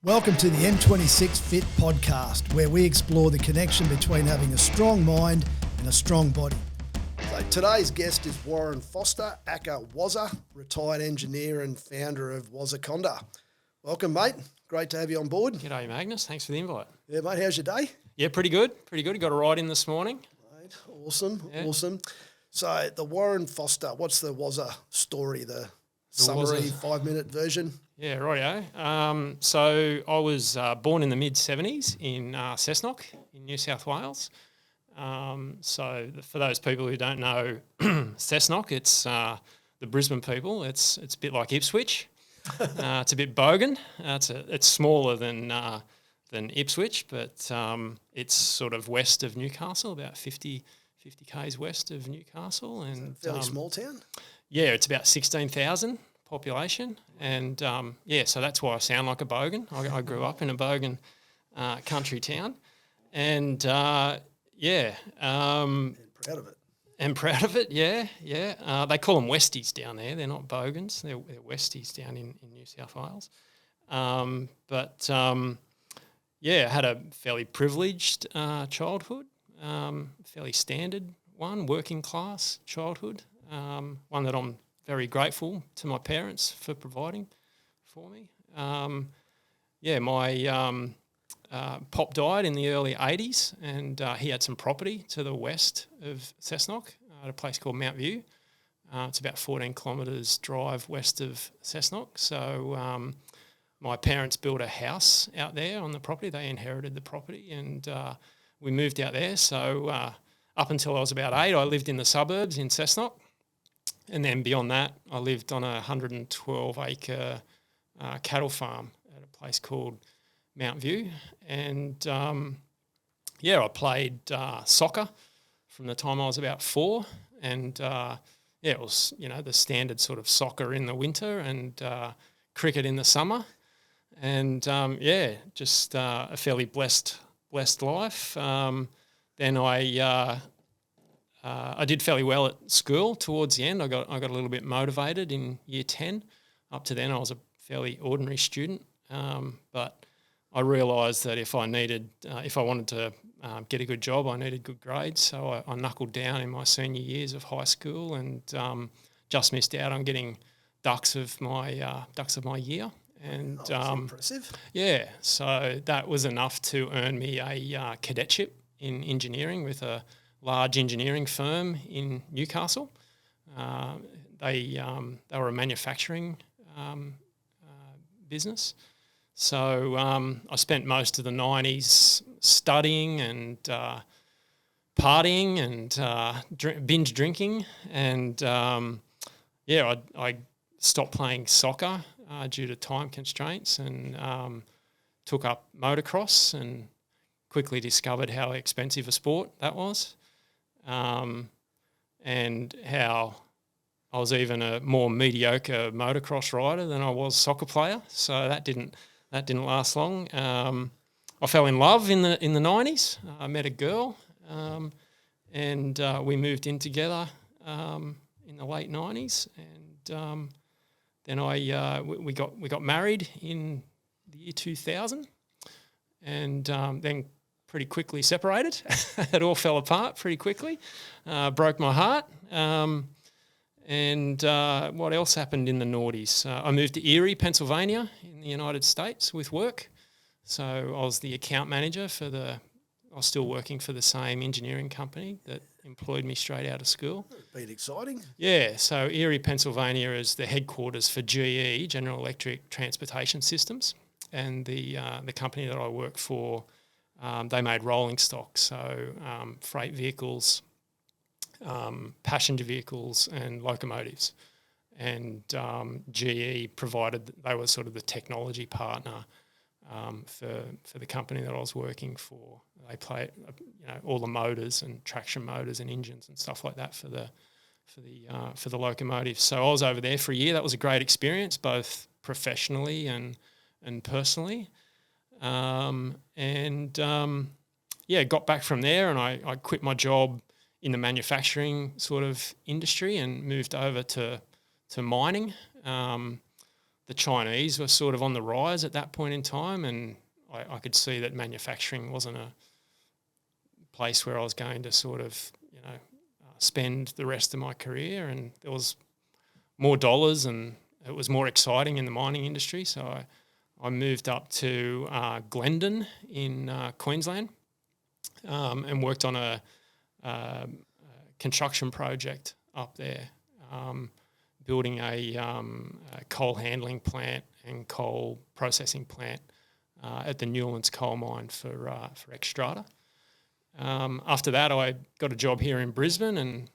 Welcome to the M26 Fit podcast, where we explore the connection between having a strong mind and a strong body. So today's guest is Waz Foster, aka Wazza, retired engineer and founder of Wazaconda. Welcome, mate. Great to have you on board. G'day, Magnus. Thanks for the invite. Yeah, mate. How's your day? Yeah, pretty good. Got a ride in this morning. Mate, awesome. So the Waz Foster, what's the Wazza story, the summary 5-minute version? Yeah, rightio. So I was born in the mid-70s in Cessnock in New South Wales. For those people who don't know Cessnock, it's the Brisbane people. It's a bit like Ipswich. It's a bit bogan. It's smaller than Ipswich, but it's sort of west of Newcastle, about 50 k's west of Newcastle. And fairly small town? Yeah, it's about 16,000 population. And so that's why I sound like a bogan. I grew up in a bogan country town. And and proud of it. And proud of it, yeah. They call them Westies down there. They're not bogans. They're Westies down in New South Wales. I had a fairly privileged childhood, fairly standard one, working class childhood, one that I'm very grateful to my parents for providing for me. My pop died in the early 80s, and he had some property to the west of Cessnock at a place called Mount View. It's about 14 kilometres drive west of Cessnock. So my parents built a house out there on the property. They inherited the property, and we moved out there. So up until I was about 8, I lived in the suburbs in Cessnock. And then beyond that, I lived on a 112-acre cattle farm at a place called Mount View. And, I played soccer from the time I was about 4. And, it was, the standard sort of soccer in the winter and cricket in the summer. And, just a fairly blessed life. Then I did fairly well at school towards the end. I got a little bit motivated in year 10. Up to then, I was a fairly ordinary student, but I realised that if I wanted to get a good job, I needed good grades. So I knuckled down in my senior years of high school and just missed out on getting ducks of my year. And that's impressive. Yeah, so that was enough to earn me a cadetship in engineering with a large engineering firm in Newcastle. They were a manufacturing business. So I spent most of the 90s studying and partying and binge drinking. And I stopped playing soccer due to time constraints and took up motocross and quickly discovered how expensive a sport that was. And how I was even a more mediocre motocross rider than I was soccer player. So that didn't last long. I fell in love in the 90s. I met a girl, and we moved in together in the late 90s. And then we got married in the year 2000, and then pretty quickly separated. It all fell apart pretty quickly. Broke my heart. What else happened in the noughties? I moved to Erie, Pennsylvania in the United States with work. So I was the account manager I was still working for the same engineering company that employed me straight out of school. It'd been exciting. Yeah, so Erie, Pennsylvania is the headquarters for GE, General Electric Transportation Systems. And the company that I work for, they made rolling stock, so freight vehicles, passenger vehicles and locomotives. And GE provided, they were sort of the technology partner for the company that I was working for. They play, all the motors and traction motors and engines and stuff like that for the locomotives. So I was over there for a year. That was a great experience, both professionally and personally. Got back from there, and I quit my job in the manufacturing sort of industry and moved over to mining. the Chinese were sort of on the rise at that point in time, and I could see that manufacturing wasn't a place where I was going to sort of, spend the rest of my career, and there was more dollars and it was more exciting in the mining industry. So I moved up to Glendon in Queensland and worked on a construction project up there, building a coal handling plant and coal processing plant at the Newlands coal mine for Xstrata. After that, I got a job here in Brisbane, and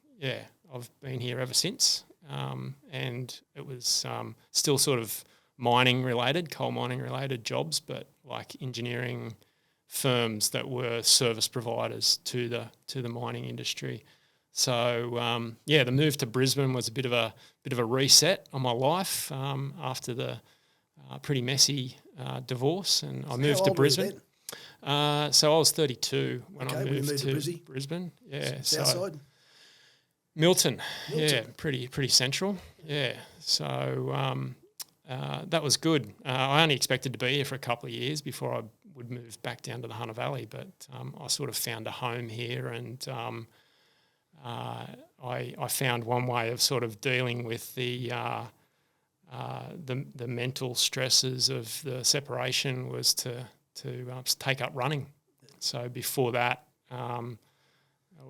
I've been here ever since. And it was still sort of mining related, coal mining related jobs, but like engineering firms that were service providers to the mining industry. So the move to Brisbane was a bit of a reset on my life after the pretty messy divorce, and I moved to Brisbane. So I was 32 when I moved to Brisbane. Yeah, South side? Milton. Yeah, pretty central. Yeah, so that was good. I only expected to be here for a couple of years before I would move back down to the Hunter Valley, but I sort of found a home here, and I found one way of sort of dealing with the mental stresses of the separation was to take up running. So before that,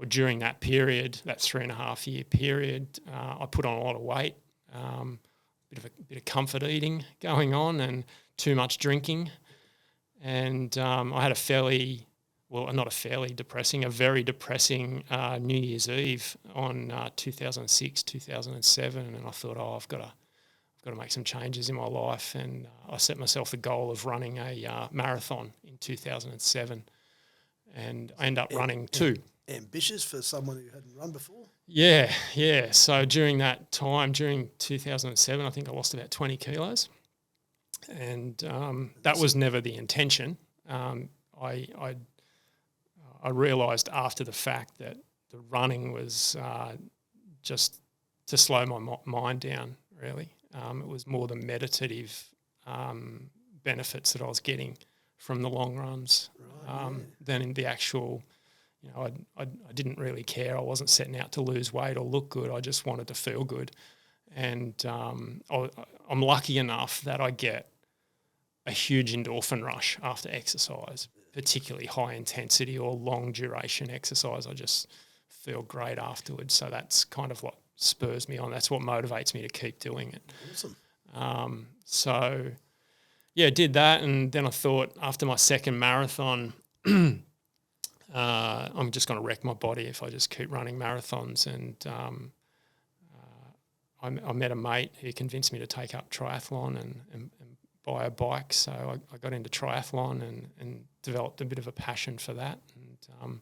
during that period, that 3.5 year period, I put on a lot of weight, bit of comfort eating going on, and too much drinking. And I had a very depressing New Year's Eve on 2006, 2007, and I thought, I've got to make some changes in my life, and I set myself the goal of running a marathon in 2007, and I ended up running 2. Ambitious for someone who hadn't run before? Yeah. So during that time, during 2007, I think I lost about 20 kilos, and that was never the intention. I realised after the fact that the running was just to slow my mind down, really. It was more the meditative benefits that I was getting from the long runs than in the actual, I didn't really care. I wasn't setting out to lose weight or look good. I just wanted to feel good. And I'm lucky enough that I get a huge endorphin rush after exercise, particularly high intensity or long duration exercise. I just feel great afterwards. So that's kind of what spurs me on. That's what motivates me to keep doing it. Awesome. So did that, and then I thought after my second marathon, I'm just going to wreck my body if I just keep running marathons. And I met a mate who convinced me to take up triathlon and buy a bike. So I got into triathlon and developed a bit of a passion for that. And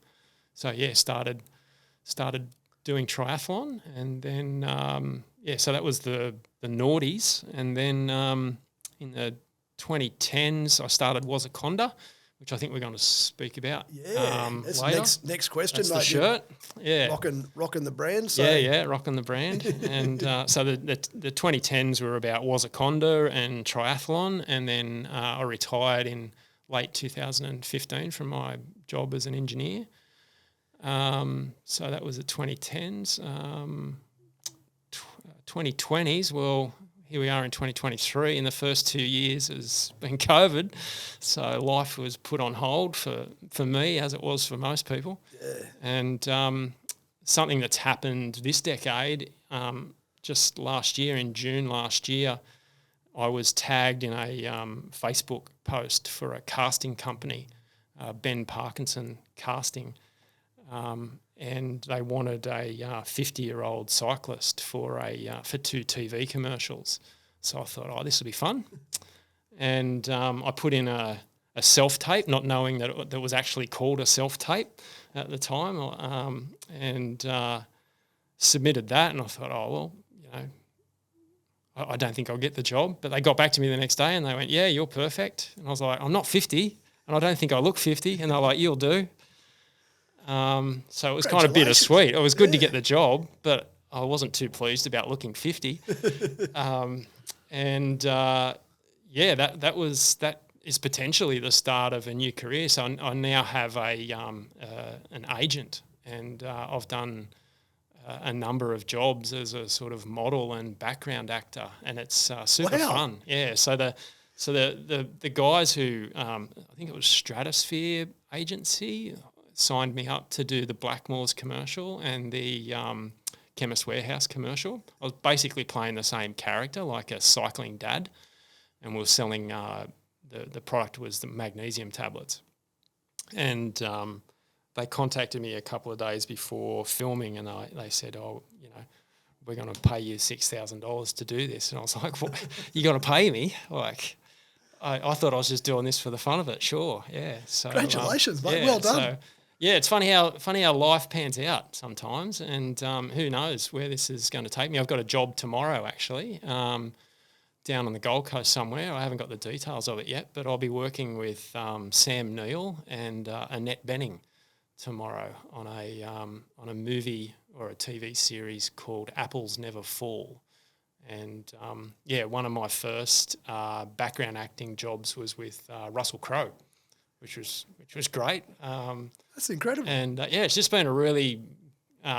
started doing triathlon, and then so that was the noughties, and then in the 2010s I started Wazaconda, which I think we're going to speak about that's later. Next question. That's the shirt. Rocking the brand. So. Rocking the brand. And so the 2010s were about Wazaconda and triathlon, and then I retired in late 2015 from my job as an engineer. So that was the 2010s. 2020s, well, here we are in 2023. In the first 2 years has been COVID, so life was put on hold for me, as it was for most people. Yeah. And something that's happened this decade, just last year, in June last year, I was tagged in a Facebook post for a casting company, Ben Parkinson Casting, and they wanted a 50-year-old cyclist for 2 TV commercials. So I thought, this will be fun. And I put in a self-tape, not knowing that was actually called a self-tape at the time, and submitted that. And I thought, I don't think I'll get the job. But they got back to me the next day and they went, yeah, you're perfect. And I was like, I'm not 50 and I don't think I look 50. And they're like, you'll do. So it was kind of bittersweet. It was good to get the job, but I wasn't too pleased about looking 50. And that is potentially the start of a new career. So I now have an agent, and I've done a number of jobs as a sort of model and background actor, and it's super fun. Yeah. So the guys who I think it was Stratosphere Agency signed me up to do the Blackmores commercial and the Chemist Warehouse commercial. I was basically playing the same character, like a cycling dad, and we were selling the product was the magnesium tablets. And they contacted me a couple of days before filming, and they said, we're going to pay you $6,000 to do this. And I was like, what? You got to pay me? Like, I thought I was just doing this for the fun of it. Sure, yeah. So congratulations, mate. Well done. So, yeah, it's funny how life pans out sometimes, and who knows where this is going to take me. I've got a job tomorrow, actually, down on the Gold Coast somewhere. I haven't got the details of it yet, but I'll be working with Sam Neill and Annette Benning tomorrow on a movie or a TV series called Apples Never Fall. And one of my first background acting jobs was with Russell Crowe, which was great. That's incredible. And it's just been a really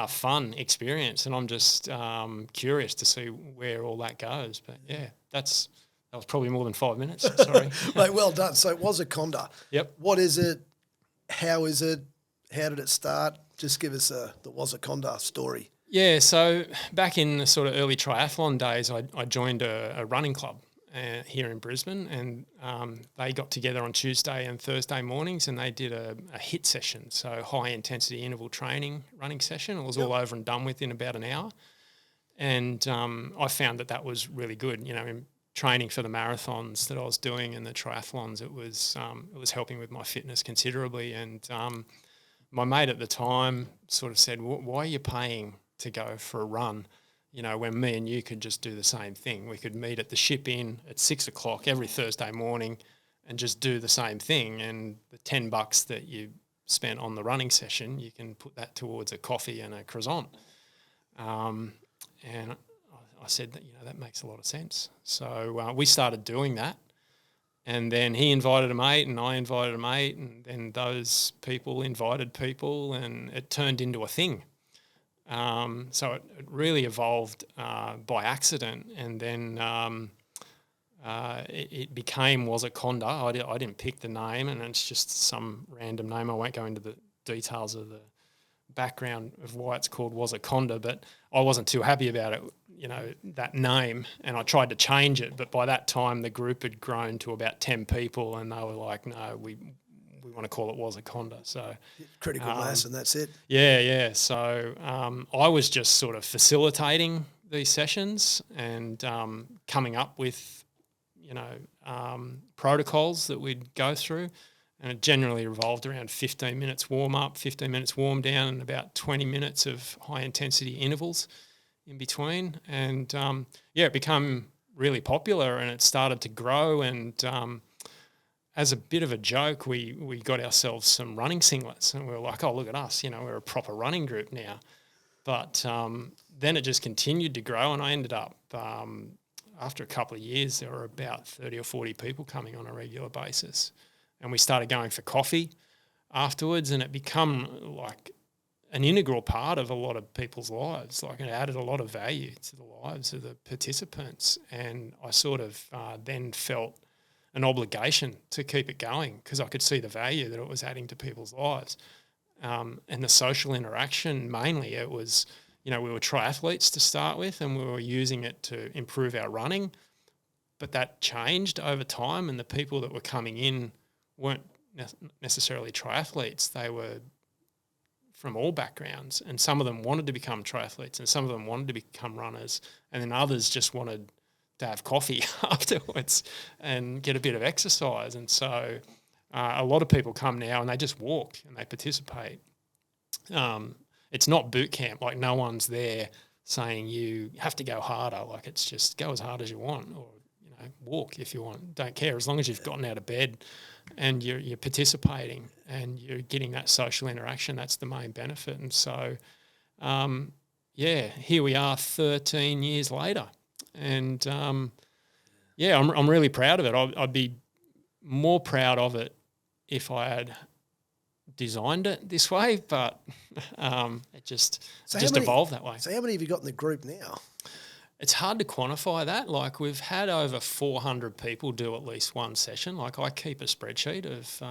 fun experience, and I'm just curious to see where all that goes. But yeah, that was probably more than 5 minutes. Sorry, mate. Well done. So Wazaconda. Yep. What is it? How is it? How did it start? Just give us the Wazaconda story. Yeah, so back in the sort of early triathlon days, I joined a running club here in Brisbane, and they got together on Tuesday and Thursday mornings, and they did a HIIT session, so high intensity interval training running session. It was all over and done with in about an hour, and I found that was really good. You know, in training for the marathons that I was doing and the triathlons, it was helping with my fitness considerably. And my mate at the time sort of said, "Why are you paying to go for a run, when me and you could just do the same thing? We could meet at the Ship Inn at 6 o'clock every Thursday morning and just do the same thing. And the $10 that you spent on the running session, you can put that towards a coffee and a croissant." And I said that makes a lot of sense. So we started doing that. And then he invited a mate and I invited a mate, and then those people invited people, and it turned into a thing. So it really evolved by accident, and then it became Wazaconda. I didn't pick the name, and it's just some random name. I won't go into the details of the background of why it's called Wazaconda, but I wasn't too happy about it, that name, and I tried to change it. But by that time, the group had grown to about 10 people, and they were like, "No, we want to call it Wazaconda." So critical mass, and that's it. Yeah. So I was just sort of facilitating these sessions and coming up with, protocols that we'd go through, and it generally revolved around 15 minutes warm up, 15 minutes warm down, and about 20 minutes of high intensity intervals in between. And it became really popular, and it started to grow. And as a bit of a joke, we got ourselves some running singlets, and we were like, "Oh, look at us, we're a proper running group now." But then it just continued to grow, and I ended up, after a couple of years, there were about 30 or 40 people coming on a regular basis. And we started going for coffee afterwards, and it became like an integral part of a lot of people's lives. Like, it added a lot of value to the lives of the participants. And I sort of then felt an obligation to keep it going, because I could see the value that it was adding to people's lives. And the social interaction, mainly, it was, we were triathletes to start with, and we were using it to improve our running. But that changed over time, and the people that were coming in weren't necessarily triathletes. They were from all backgrounds, and some of them wanted to become triathletes, and some of them wanted to become runners, and then others just wanted to have coffee afterwards and get a bit of exercise. And so a lot of people come now and they just walk and they participate. It's not boot camp. Like, no one's there saying you have to go harder. Like, it's just go as hard as you want, or walk if you want. Don't care, as long as you've gotten out of bed and you're participating and you're getting that social interaction. That's the main benefit. And so here we are 13 years later, and Yeah, I'm really proud of it. I'd be more proud of it if I had designed it this way, but it just evolved that way. So how many have you got in the group now? It's hard to quantify that. Like, we've had over 400 people do at least one session. Like, I keep a spreadsheet of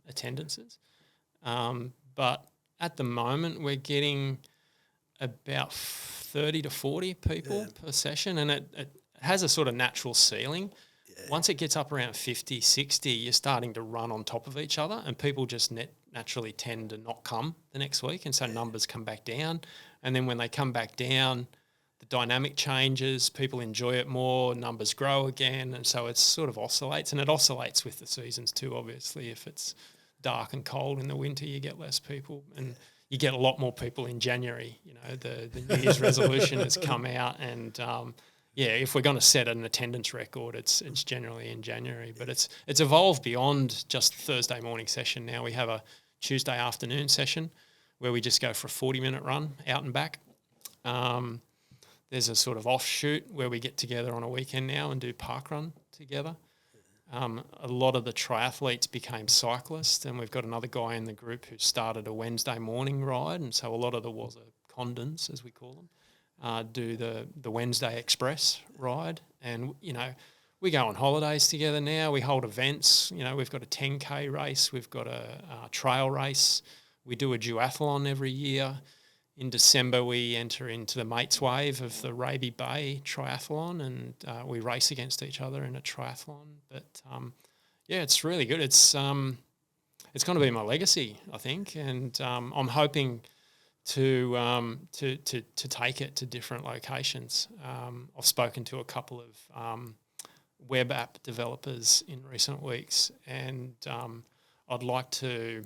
attendances. But at the moment, we're getting about 30 to 40 people per session, and it has a sort of natural ceiling. Once it gets up around 50, 60, you're starting to run on top of each other, and people just naturally tend to not come the next week, and so numbers come back down. And then when they come back down, the dynamic changes, people enjoy it more, numbers grow again, and so it sort of oscillates, and it oscillates with the seasons too, obviously. If it's dark and cold in the winter, you get less people, and you get a lot more people in January. You know, the New Year's resolution has come out, and if we're going to set an attendance record, it's generally in January. But it's evolved beyond just Thursday morning session. Now we have a Tuesday afternoon session where we just go for a 40-minute run out and back. There's a sort of offshoot where we get together on a weekend now and do park run together. A lot of the triathletes became cyclists, and we've got another guy in the group who started a Wednesday morning ride, and so a lot of the Wazacondans, as we call them, do the Wednesday Express ride. And, you know, we go on holidays together now. We hold events. You know, we've got a 10K race. We've got a trail race. We do a duathlon every year. In December, we enter into the mates wave of the Raby Bay triathlon, and we race against each other in a triathlon. But, it's really good. It's going to be my legacy, I think, and I'm hoping to take it to different locations. I've spoken to a couple of web app developers in recent weeks, and I'd like to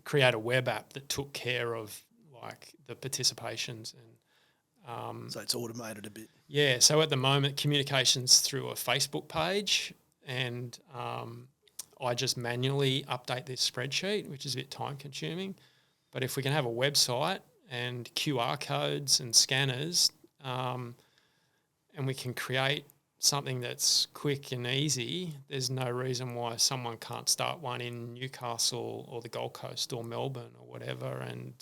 create a web app that took care of like the participations and So it's automated a bit. yeah. So at the moment, communications through a Facebook page, and I just manually update this spreadsheet, which is a bit time consuming. But if we can have a website and QR codes and scanners, and we can create something that's quick and easy, there's no reason why someone can't start one in Newcastle or the Gold Coast or Melbourne or whatever. And,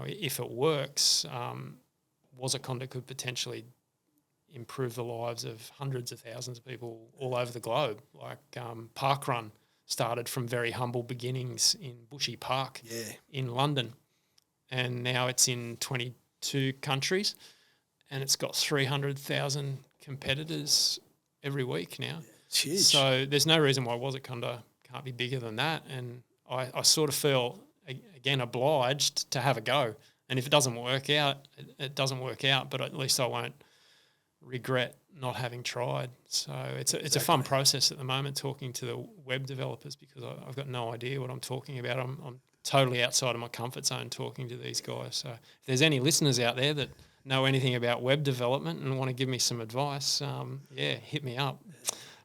if it works, Wazaconda could potentially improve the lives of hundreds of thousands of people all over the globe. Like Parkrun started from very humble beginnings in Bushy Park in London, and now it's in 22 countries, and it's got 300,000 competitors every week now. It's huge. So there's no reason why Wazaconda can't be bigger than that, and I sort of feel, again, obliged to have a go. And if it doesn't work out, it doesn't work out, but at least I won't regret not having tried. So it's a fun process at the moment, talking to the web developers, because I've got no idea what I'm talking about. I'm totally outside of my comfort zone talking to these guys. So if there's any listeners out there that know anything about web development and want to give me some advice, hit me up.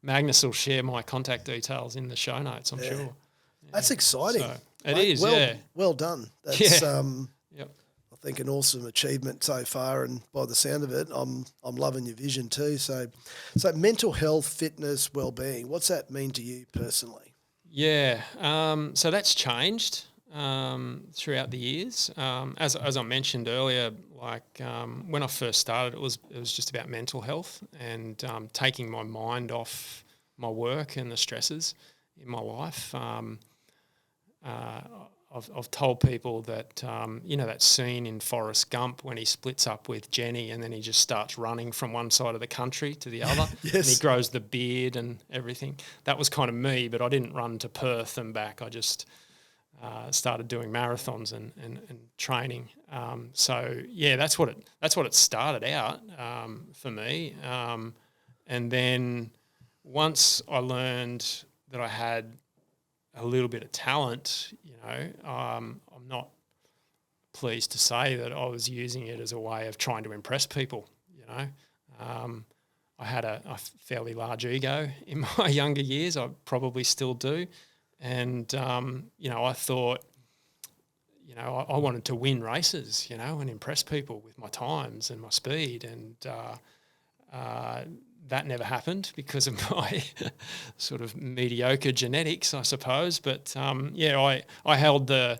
Magnus will share my contact details in the show notes, I'm sure. That's exciting. So it is. Well done. That's Yep. I think an awesome achievement so far, and by the sound of it, I'm loving your vision too. So mental health, fitness, well-being, what's that mean to you personally? Yeah, so that's changed throughout the years. As I mentioned earlier, like when I first started, it was just about mental health and taking my mind off my work and the stresses in my life. I've told people that, that scene in Forrest Gump when he splits up with Jenny and then he just starts running from one side of the country to the other. Yes. And he grows the beard and everything. That was kind of me, but I didn't run to Perth and back. I just started doing marathons and training. That's what it started out for me. And then once I learned that I had a little bit of talent, I'm not pleased to say that I was using it as a way of trying to impress people. I had a fairly large ego in my younger years. I probably still do. And, I thought, I wanted to win races, and impress people with my times and my speed. And That never happened because of my sort of mediocre genetics, I suppose. But I held the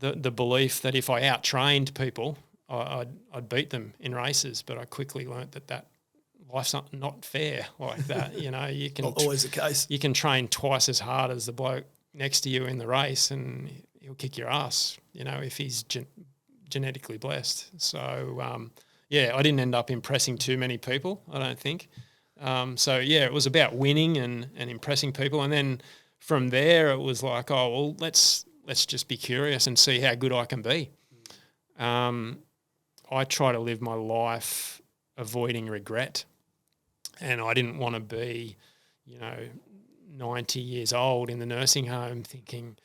belief that if I out-trained people, I'd beat them in races. But I quickly learnt that life's not fair like that. You can Not always the case. You can train twice as hard as the bloke next to you in the race, and he'll kick your ass. If he's genetically blessed. So I didn't end up impressing too many people, I don't think. It was about winning and impressing people, and then from there it was like, oh well, let's just be curious and see how good I can be. I try to live my life avoiding regret, and I didn't want to be, 90 years old in the nursing home thinking,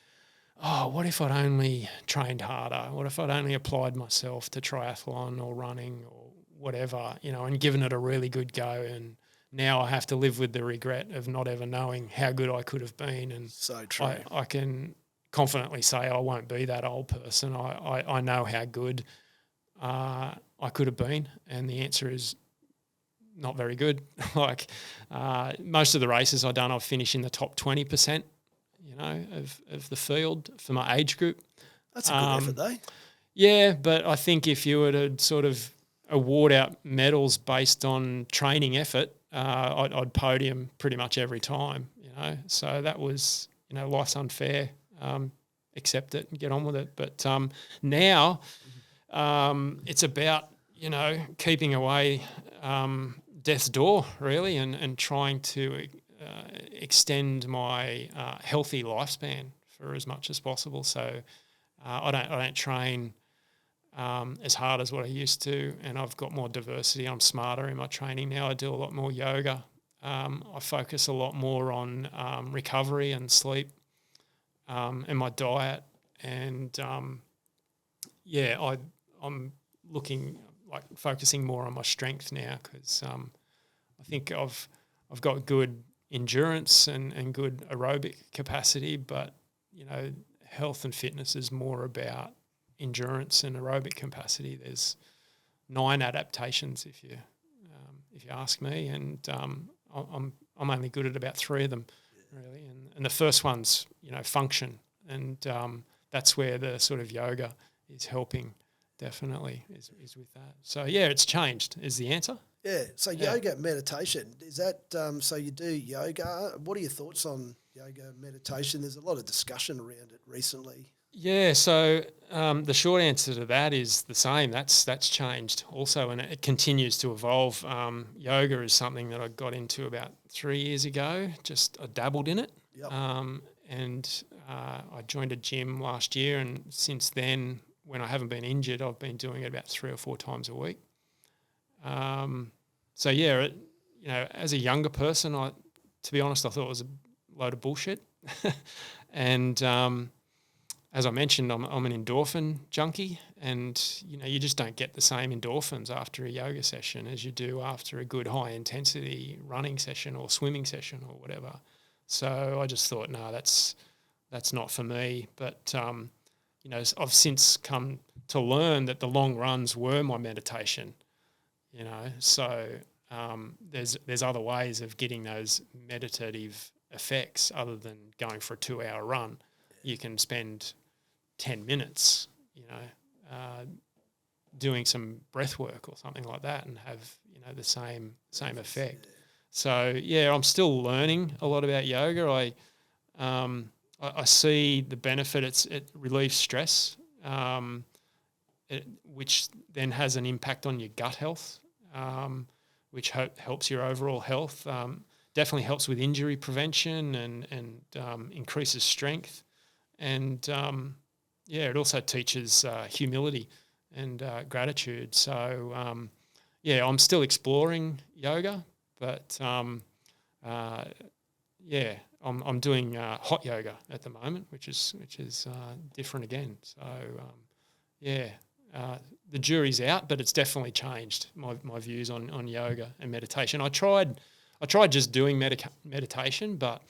oh, what if I'd only trained harder? What if I'd only applied myself to triathlon or running or whatever, and given it a really good go, and now I have to live with the regret of not ever knowing how good I could have been. And so true. I can confidently say I won't be that old person. I know how good I could have been, and the answer is not very good. Most of the races I've done, I've finished in the top 20%, of the field for my age group. That's a good effort, though. Yeah, but I think if you were to sort of award out medals based on training effort, I'd podium pretty much every time, So that was, life's unfair. Accept it and get on with it. But now it's about, keeping away death's door, really, and trying to extend my healthy lifespan for as much as possible. So I don't train as hard as what I used to, and I've got more diversity. I'm smarter in my training now. I do a lot more yoga. I focus a lot more on recovery and sleep and my diet. And I'm focusing more on my strength now because I think I've got good endurance and good aerobic capacity, but health and fitness is more about endurance and aerobic capacity. There's 9 adaptations if you ask me, and I'm only good at about 3 of them, really. And the first one's function, and that's where the sort of yoga is helping. Definitely is with that. So it's changed is the answer. Yeah. So yoga meditation, is that so you do yoga? What are your thoughts on yoga meditation? There's a lot of discussion around it recently. Yeah, so the short answer to that is the same. That's changed also, and it continues to evolve. Yoga is something that I got into about 3 years ago. I dabbled in it, and I joined a gym last year, and since then, when I haven't been injured, I've been doing it about 3 or 4 times a week. As a younger person, to be honest, I thought it was a load of bullshit, and as I mentioned, I'm an endorphin junkie, and you just don't get the same endorphins after a yoga session as you do after a good high intensity running session or swimming session or whatever. So I just thought, no, that's not for me. But I've since come to learn that the long runs were my meditation. So there's other ways of getting those meditative effects other than going for a 2-hour run. You can spend 10 minutes, doing some breath work or something like that and have, the same effect. So, I'm still learning a lot about yoga. I see the benefit. It relieves stress, which then has an impact on your gut health, which helps your overall health. Definitely helps with injury prevention and increases strength. And it also teaches humility and gratitude. So I'm still exploring yoga, but I'm doing hot yoga at the moment, which is different again. So the jury's out, but it's definitely changed my views on yoga and meditation. I tried just doing meditation, but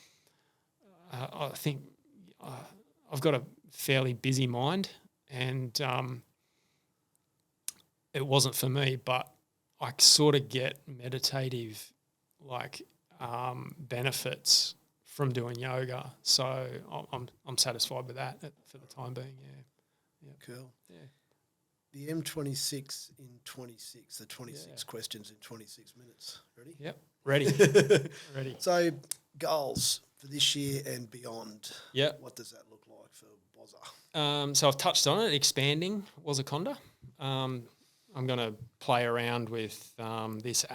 I think I've got a fairly busy mind, and it wasn't for me. But I sort of get meditative benefits from doing yoga, so I'm satisfied with that for the time being. Yeah. Cool. Yeah. The M26 in 26. The 26 questions in 26 minutes. Ready? Yep. Ready. Ready. So goals for this year and beyond. Yep. What does that look like for Waza? So I've touched on it, expanding Wazaconda. I'm going to play around with this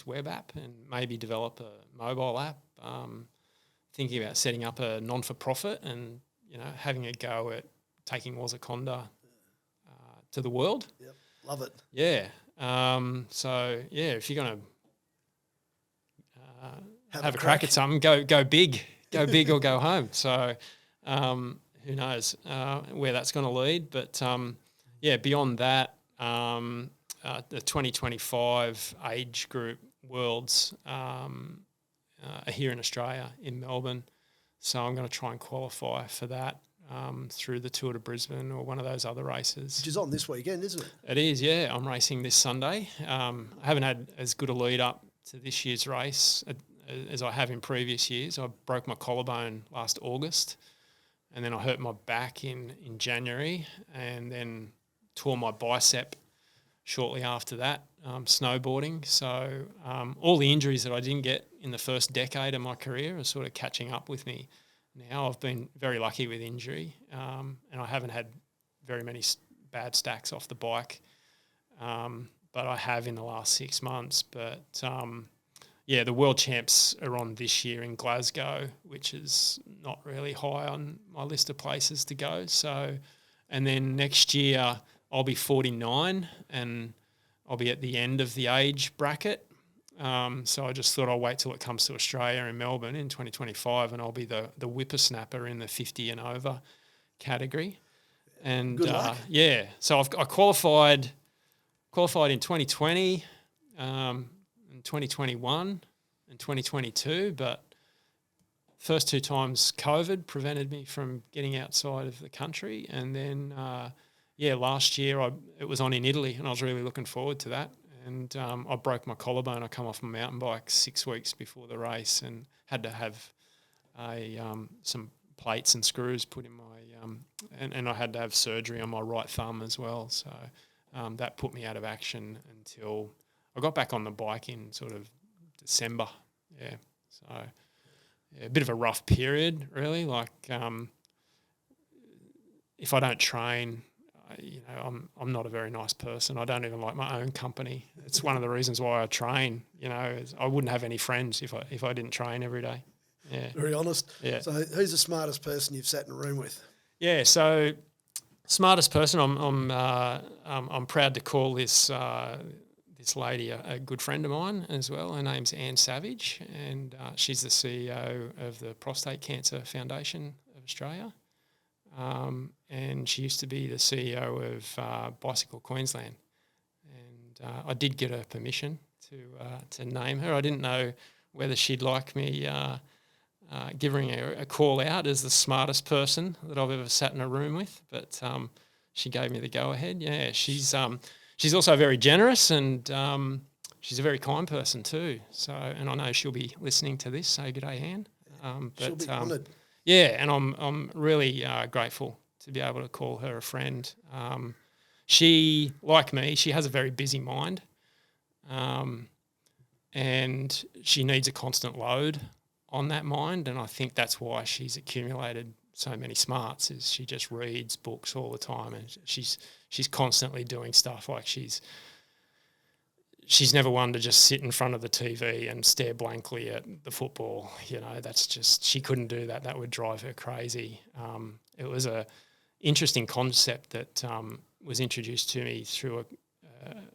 web app, and maybe develop a mobile app. Thinking about setting up a non-for-profit and, having a go at taking Wazaconda to the world. Yep, love it. Yeah. If you're going to have a crack at something, go big. Go big or go home. So who knows where that's going to lead. But, beyond that, the 2025 age group Worlds are here in Australia, in Melbourne. So I'm going to try and qualify for that through the Tour de Brisbane or one of those other races. Which is on this weekend, isn't it? It is, yeah. I'm racing this Sunday. I haven't had as good a lead up to this year's race as I have in previous years. I broke my collarbone last August, and then I hurt my back in January, and then tore my bicep shortly after that, snowboarding. So all the injuries that I didn't get in the first decade of my career are sort of catching up with me now. I've been very lucky with injury, and I haven't had very many bad stacks off the bike, but I have in the last 6 months. But, the world champs are on this year in Glasgow, which is not really high on my list of places to go. So, and then next year I'll be 49 and I'll be at the end of the age bracket. So I just thought I'll wait till it comes to Australia in Melbourne in 2025, and I'll be the whippersnapper in the 50 and over category. And good luck. So I qualified in 2020, and 2021 and 2022, but first two times COVID prevented me from getting outside of the country. And then last year it was on in Italy, and I was really looking forward to that. And I broke my collarbone. I come off my mountain bike 6 weeks before the race and had to have some plates and screws put in my and I had to have surgery on my right thumb as well. So that put me out of action until I got back on the bike in sort of December. Yeah, so a bit of a rough period, really. Like if I don't train, I'm not a very nice person. I don't even like my own company. It's one of the reasons why I train. I wouldn't have any friends if I didn't train every day. Yeah, very honest. Yeah. So who's the smartest person you've sat in a room with? Yeah. So smartest person. I'm proud to call this lady a good friend of mine as well. Her name's Anne Savage, and she's the CEO of the Prostate Cancer Foundation of Australia. And she used to be the CEO of Bicycle Queensland, and I did get her permission to name her. I didn't know whether she'd like me giving her a call out as the smartest person that I've ever sat in a room with, but she gave me the go ahead. Yeah, she's also very generous, and she's a very kind person too. So, and I know she'll be listening to this. So, g'day, Anne. She'll be honoured. Yeah, and I'm really grateful to be able to call her a friend. She, like me, she has a very busy mind, and she needs a constant load on that mind, and I think that's why she's accumulated so many smarts. Is she just reads books all the time, and she's constantly doing stuff. Like she's never one to just sit in front of the TV and stare blankly at the football. That's just, she couldn't do that. That would drive her crazy. It was a interesting concept that was introduced to me through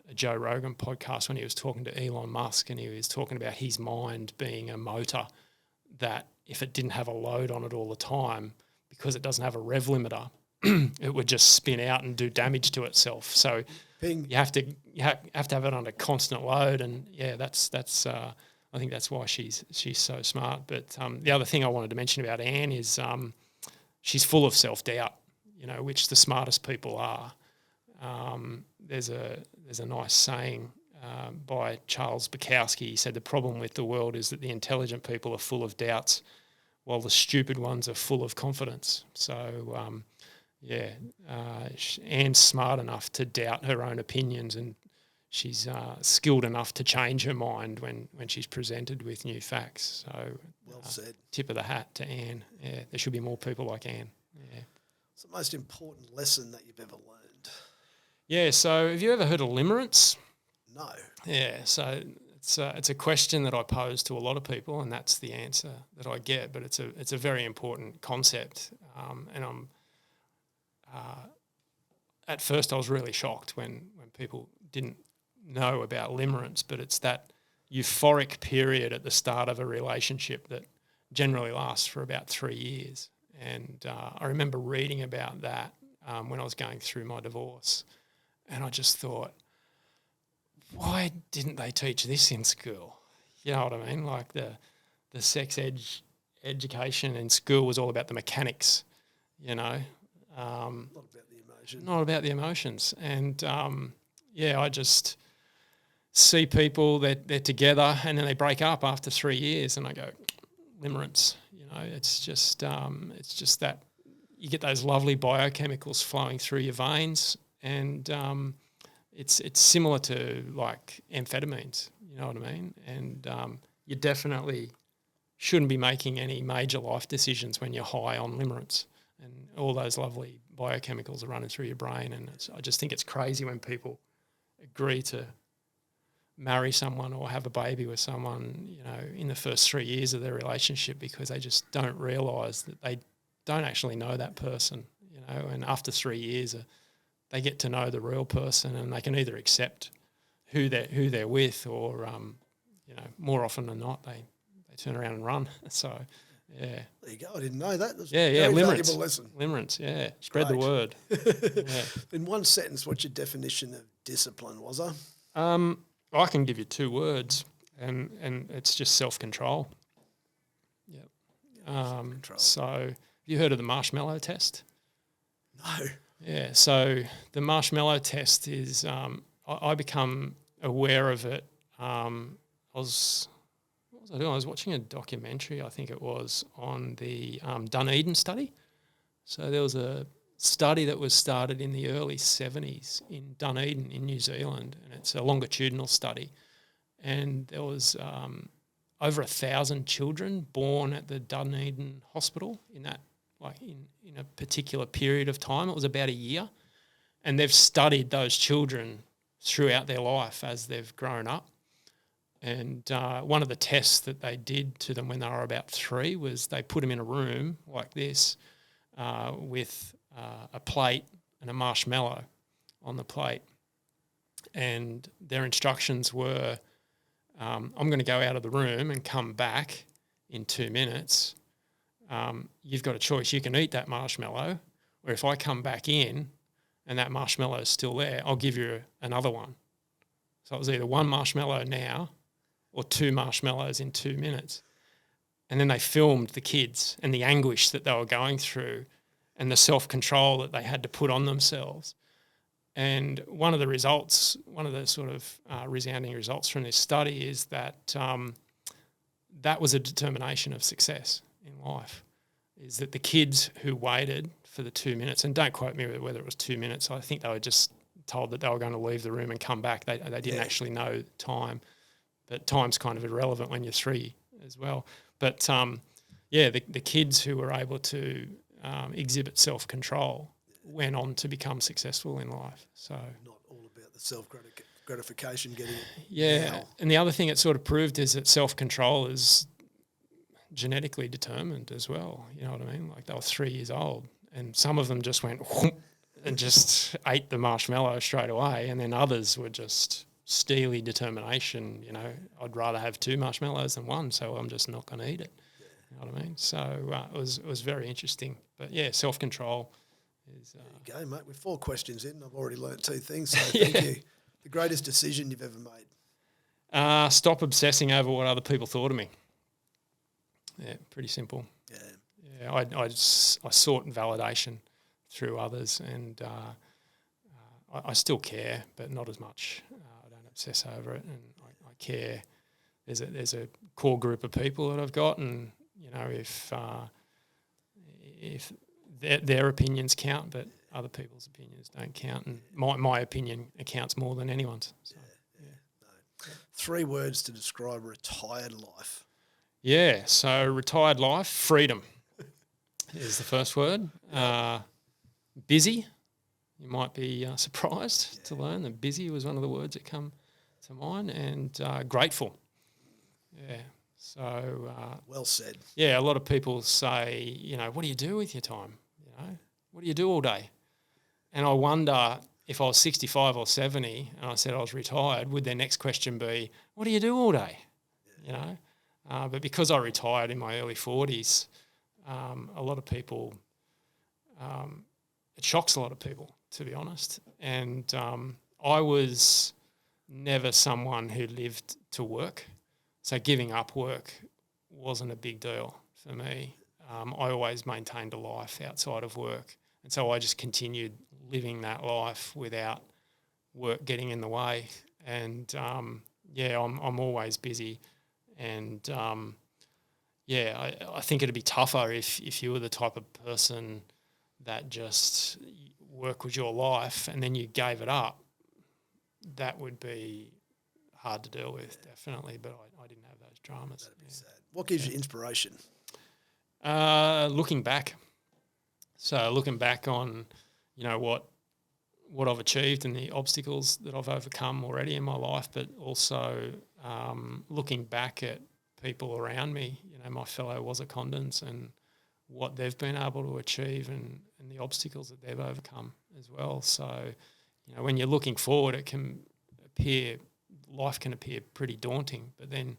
a Joe Rogan podcast when he was talking to Elon Musk, and he was talking about his mind being a motor that if it didn't have a load on it all the time, because it doesn't have a rev limiter, it would just spin out and do damage to itself. So Ping. you have to have it under constant load, and that's I think that's why she's so smart. But the other thing I wanted to mention about Anne is she's full of self-doubt, which the smartest people are. There's a nice saying by Charles Bukowski. He said the problem with the world is that the intelligent people are full of doubts while the stupid ones are full of confidence. So, Anne's smart enough to doubt her own opinions, and she's skilled enough to change her mind when she's presented with new facts. So, well said. Tip of the hat to Anne. Yeah, there should be more people like Anne. Yeah. What's the most important lesson that you've ever learned? Yeah, so have you ever heard of limerence? No. Yeah, so it's a question that I pose to a lot of people, and that's the answer that I get. But it's a very important concept, and I'm at first I was really shocked when people didn't know about limerence. But it's that euphoric period at the start of a relationship that generally lasts for about 3 years. And I remember reading about that when I was going through my divorce, and I just thought, why didn't they teach this in school? You know what I mean? Like the sex education in school was all about the mechanics, you know. Not about the emotion. Not about the emotions. And, I just see people that they're together and then they break up after 3 years, and I go, limerence. You know, it's just that you get those lovely biochemicals flowing through your veins, and it's similar to like amphetamines, you know what I mean? And you definitely shouldn't be making any major life decisions when you're high on limerence, and all those lovely biochemicals are running through your brain. And I just think it's crazy when people agree to marry someone or have a baby with someone, you know, in the first 3 years of their relationship, because they just don't realise that they don't actually know that person, you know, and after 3 years they get to know the real person, and they can either accept who they're with, or more often than not they turn around and run. So yeah, there you go. I didn't know that. That's very valuable limerence. lesson. Limerence, yeah. Spread the word. Yeah. In one sentence, what's your definition of discipline, Wazza? I can give you 2 words, and it's just self-control. Yep. Self-control. So have you heard of the marshmallow test? No. Yeah, so the marshmallow test is I become aware of it. What was I doing? I was watching a documentary, I think it was, on the Dunedin study. So there was a study that was started in the early 70s in Dunedin in New Zealand, and it's a longitudinal study. And there was over 1,000 children born at the Dunedin hospital in that, like in a particular period of time. It was about a year. And they've studied those children throughout their life as they've grown up. And one of the tests that they did to them when they were about 3 was they put them in a room like this with a plate and a marshmallow on the plate. And their instructions were, I'm going to go out of the room and come back in 2 minutes. You've got a choice. You can eat that marshmallow, or if I come back in and that marshmallow is still there, I'll give you another one. So it was either 1 marshmallow now or 2 marshmallows in 2 minutes. And then they filmed the kids and the anguish that they were going through and the self-control that they had to put on themselves. And one of the results, one of the sort of resounding results from this study is that that was a determination of success in life, is that the kids who waited for the 2 minutes, and don't quote me whether it was 2 minutes, I think they were just told that they were going to leave the room and come back. They didn't actually know time, but time's kind of irrelevant when you're 3 as well. But the kids who were able to exhibit self-control went on to become successful in life. So not all about the self-gratification getting it. Yeah, now. And the other thing it sort of proved is that self-control is genetically determined as well. You know what I mean? Like they were 3 years old, and some of them just went whoop and just ate the marshmallow straight away, and then others were just steely determination. You know, I'd rather have 2 marshmallows than 1, so I'm just not going to eat it. Yeah. You know what I mean? So it was very interesting. But yeah, self-control is. There you go, mate. With 4 questions in, I've already learnt 2 things. So thank you. The greatest decision you've ever made? Stop obsessing over what other people thought of me. Yeah, pretty simple. Yeah, I sought validation through others, and I still care, but not as much. I don't obsess over it, and I care. There's a core group of people that I've got, and if their opinions count, but other people's opinions don't count, and my opinion counts more than anyone's. So, No. 3 words to describe retired life. Yeah, so retired life, freedom is the first word. Busy, you might be surprised to learn that busy was one of the words that come to mind, and grateful. Yeah, so... well said. Yeah, a lot of people say, what do you do with your time? What do you do all day? And I wonder if I was 65 or 70 and I said I was retired, would their next question be, what do you do all day? Yeah. But because I retired in my early 40s, a lot of people, it shocks a lot of people, to be honest. And I was never someone who lived to work. So giving up work wasn't a big deal for me. I always maintained a life outside of work. And so I just continued living that life without work getting in the way. And, I'm always busy. And, I think it'd be tougher if you were the type of person that just work was your life and then you gave it up. That would be hard to deal with, definitely, but I didn't have those dramas. That'd be sad. What gives you inspiration? Looking back. So looking back on, what I've achieved and the obstacles that I've overcome already in my life, but also looking back at people around me, my fellow Wazacondans, and what they've been able to achieve and the obstacles that they've overcome as well. So, when you're looking forward, life can appear pretty daunting, but then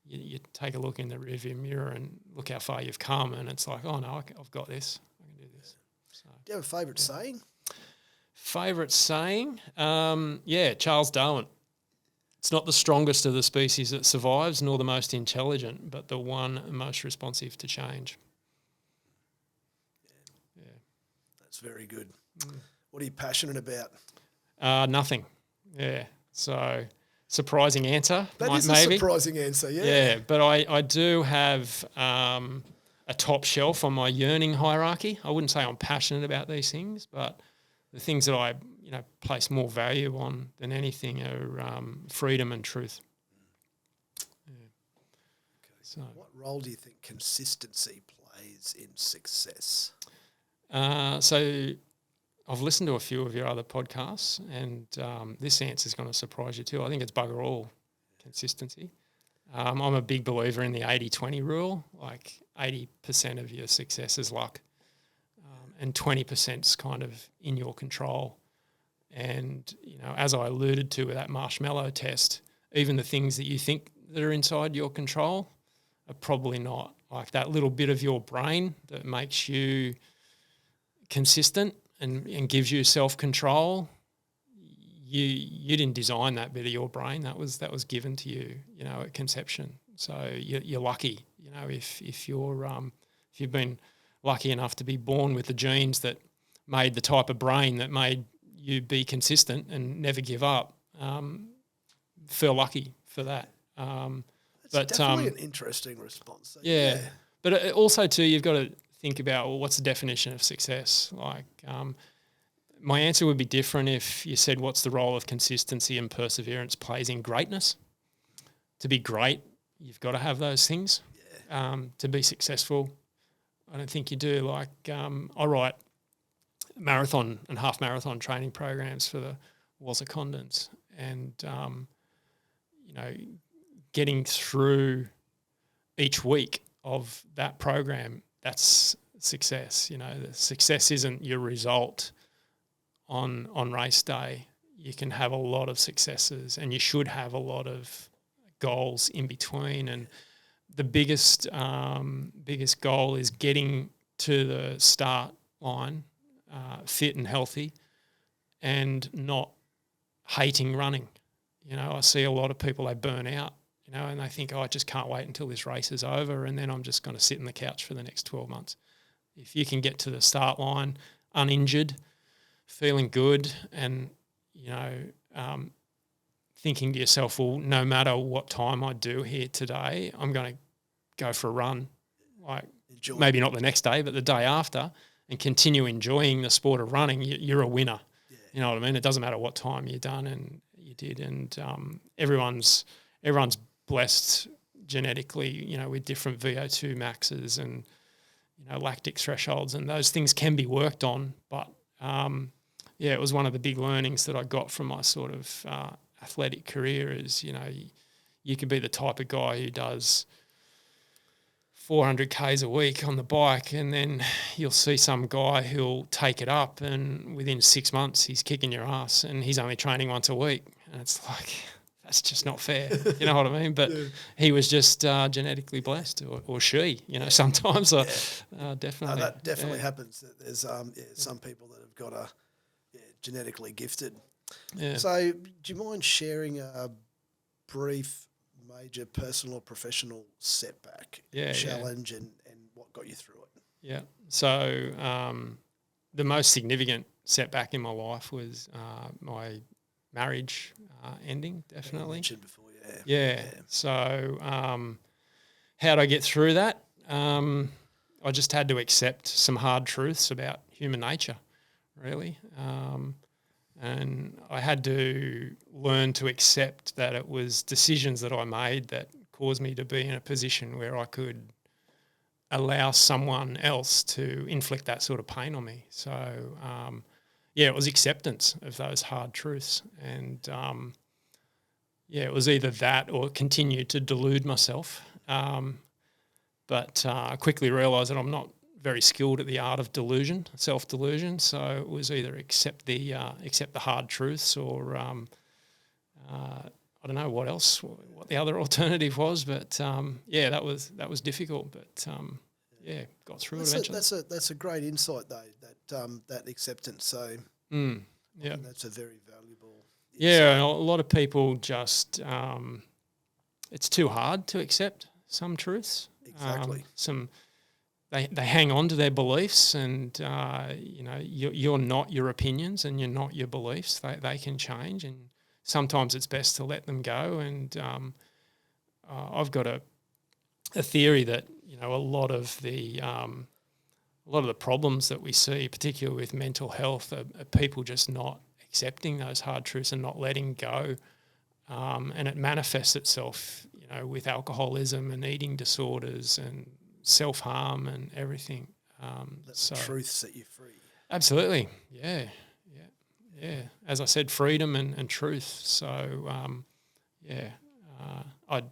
you take a look in the rearview mirror and look how far you've come, and it's like, oh no, I've got this. I can do this. So, do you have a favourite saying? Favourite saying? Charles Darwin. It's not the strongest of the species that survives, nor the most intelligent, but the one most responsive to change. Yeah. That's very good. What are you passionate about? Nothing. Yeah. So, surprising answer. That is a surprising answer, yeah. Yeah, but I do have a top shelf on my yearning hierarchy. I wouldn't say I'm passionate about these things, but the things that I place more value on than anything are freedom and truth. Yeah. Okay. So, what role do you think consistency plays in success? So I've listened to a few of your other podcasts, and this answer is going to surprise you too. I think it's bugger all, consistency. I'm a big believer in the 80-20 rule, like 80% of your success is luck, and 20% is kind of in your control. And, as I alluded to with that marshmallow test, even the things that you think that are inside your control are probably not. Like that little bit of your brain that makes you consistent and gives you self-control, you didn't design that bit of your brain. That was given to you, at conception. So you're lucky, if you've been lucky enough to be born with the genes that made the type of brain that made you be consistent and never give up. Feel lucky for that. It's definitely an interesting response. So yeah. But also too, you've got to think about, well, what's the definition of success? Like, my answer would be different if you said, what's the role of consistency and perseverance plays in greatness? To be great, you've got to have those things. Yeah. To be successful, I don't think you do. Like, I write marathon and half marathon training programs for the Wazacondans, and getting through each week of that program, that's success. The success isn't your result on race day. You can have a lot of successes, and you should have a lot of goals in between. And the biggest goal is getting to the start line fit and healthy, and not hating running. I see a lot of people, they burn out, and they think, I just can't wait until this race is over, and then I'm just going to sit on the couch for the next 12 months. If you can get to the start line uninjured, feeling good, and, thinking to yourself, well, no matter what time I do here today, I'm going to go for a run, like maybe not the next day, but the day after, and continue enjoying the sport of running, you're a winner. Yeah. You know what I mean? It doesn't matter what time you're done and you did. And everyone's blessed genetically, you know, with different VO2 maxes and, you know, lactic thresholds, and those things can be worked on. But, it was one of the big learnings that I got from my sort of athletic career is, you know, you can be the type of guy who does 400 Ks a week on the bike, and then you'll see some guy who'll take it up and within 6 months he's kicking your ass and he's only training once a week. And it's like, that's just not fair. You know what I mean? But he was just genetically blessed, or she, you know, sometimes. Definitely. That definitely happens. There's some people that have got genetically gifted. Yeah. So do you mind sharing a brief major personal or professional setback, challenge, and what got you through it? Yeah. So the most significant setback in my life was my marriage ending, definitely. You mentioned before, yeah. So how'd I get through that? I just had to accept some hard truths about human nature, really. And I had to learn to accept that it was decisions that I made that caused me to be in a position where I could allow someone else to inflict that sort of pain on me. So, it was acceptance of those hard truths. And, it was either that or continue to delude myself. But I quickly realised that I'm not very skilled at the art of delusion, self-delusion. So it was either accept the hard truths, or I don't know what the other alternative was. But that was difficult. But got through it eventually. That's a great insight though. That acceptance. So that's a very valuable insight. Yeah, a lot of people just it's too hard to accept some truths. Exactly. They hang on to their beliefs, and you're not your opinions, and you're not your beliefs. They can change, and sometimes it's best to let them go. And I've got a theory that, you know, a lot of the problems that we see, particularly with mental health, are people just not accepting those hard truths and not letting go. And it manifests itself, you know, with alcoholism and eating disorders and self-harm and everything. The truth set you free. Absolutely, yeah. As I said, freedom and truth. So, I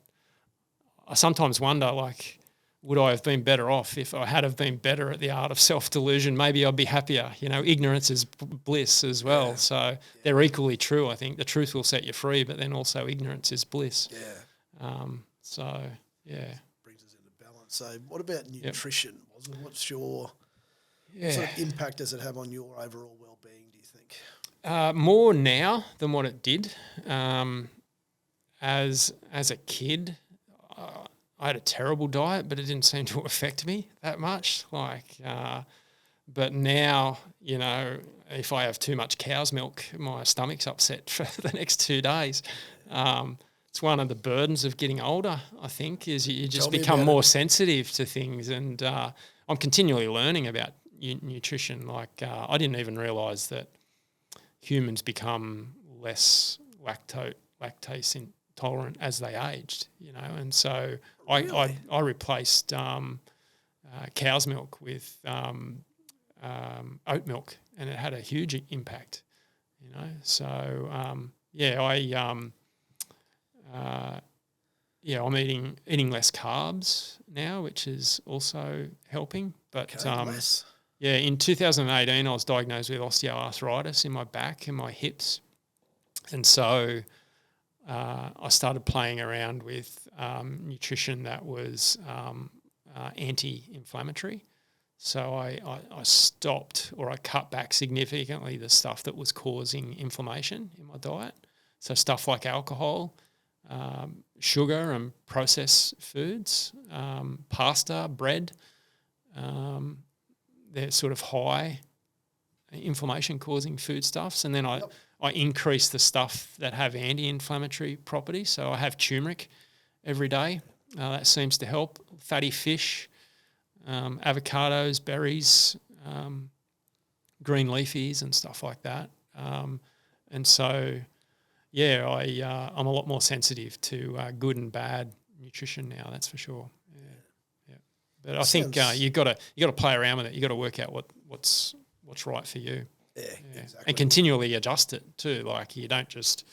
sometimes wonder, like, would I have been better off if I had have been better at the art of self-delusion? Maybe I'd be happier. You know, ignorance is bliss as well. Yeah. So they're equally true, I think. The truth will set you free, but then also ignorance is bliss. Yeah. Brings us into balance. So what about nutrition? Yep. What's your what sort of impact does it have on your overall well-being, do you think? More now than what it did. As a kid, I had a terrible diet, but it didn't seem to affect me that much. But now, you know, if I have too much cow's milk, my stomach's upset for the next 2 days. It's one of the burdens of getting older, I think, is you just become more sensitive to things. And I'm continually learning about nutrition. Like I didn't even realise that humans become less lactase intolerant as they aged, you know. And so really? I replaced cow's milk with oat milk, and it had a huge impact, you know. So I'm eating less carbs now, which is also helping. But less. In 2018, I was diagnosed with osteoarthritis in my back and my hips, and so I started playing around with nutrition that was anti-inflammatory. So I stopped, or I cut back significantly the stuff that was causing inflammation in my diet. So stuff like alcohol, sugar and processed foods, pasta, bread, they're sort of high inflammation causing foodstuffs. And then I I increase the stuff that have anti-inflammatory properties. So I have turmeric every day. That seems to help. Fatty fish, avocados, berries, green leafies and stuff like that. And so, yeah, I'm a lot more sensitive to good and bad nutrition now. That's for sure. Yeah. But I think you got to play around with it. You got to work out what's right for you. Yeah, exactly. And continually adjust it too. Like you don't just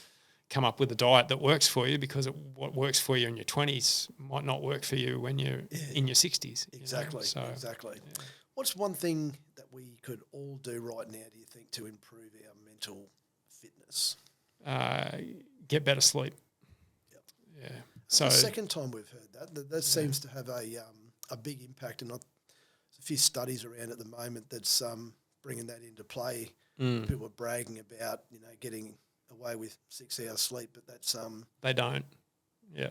come up with a diet that works for you, because what works for you in your 20s might not work for you when you're in your 60s. Exactly. You know? Exactly. Yeah. What's one thing that we could all do right now, do you think, to improve our mental fitness? Get better sleep. Yep. Yeah. So the second time we've heard that seems to have a big impact, and there's a few studies around at the moment that's bringing that into play. People are bragging about getting away with 6 hours sleep, but that's they don't. Yeah.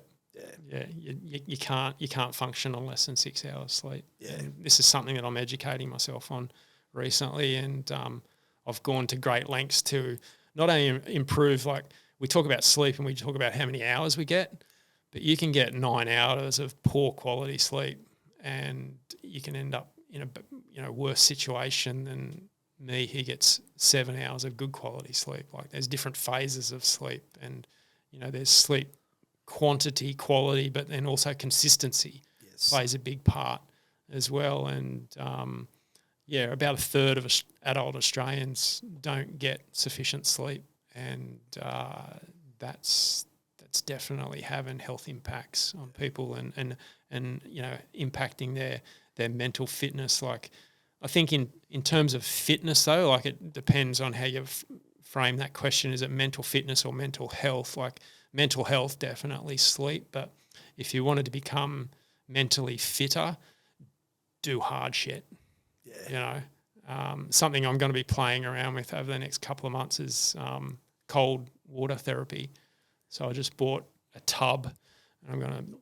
You can't function on less than 6 hours sleep. Yeah. And this is something that I'm educating myself on recently, and I've gone to great lengths to not only improve, like we talk about sleep and we talk about how many hours we get, but you can get 9 hours of poor quality sleep and you can end up in a worse situation than me who gets 7 hours of good quality sleep. Like there's different phases of sleep, and there's sleep quantity, quality, but then also consistency plays a big part as well. And about a third of adult Australians don't get sufficient sleep, and that's definitely having health impacts on people and impacting their mental fitness. Like I think in terms of fitness though, like it depends on how you frame that question. Is it mental fitness or mental health? Like mental health, definitely sleep. But if you wanted to become mentally fitter, do hard shit. Yeah. Something I'm going to be playing around with over the next couple of months is cold water therapy. So I just bought a tub and I'm going to an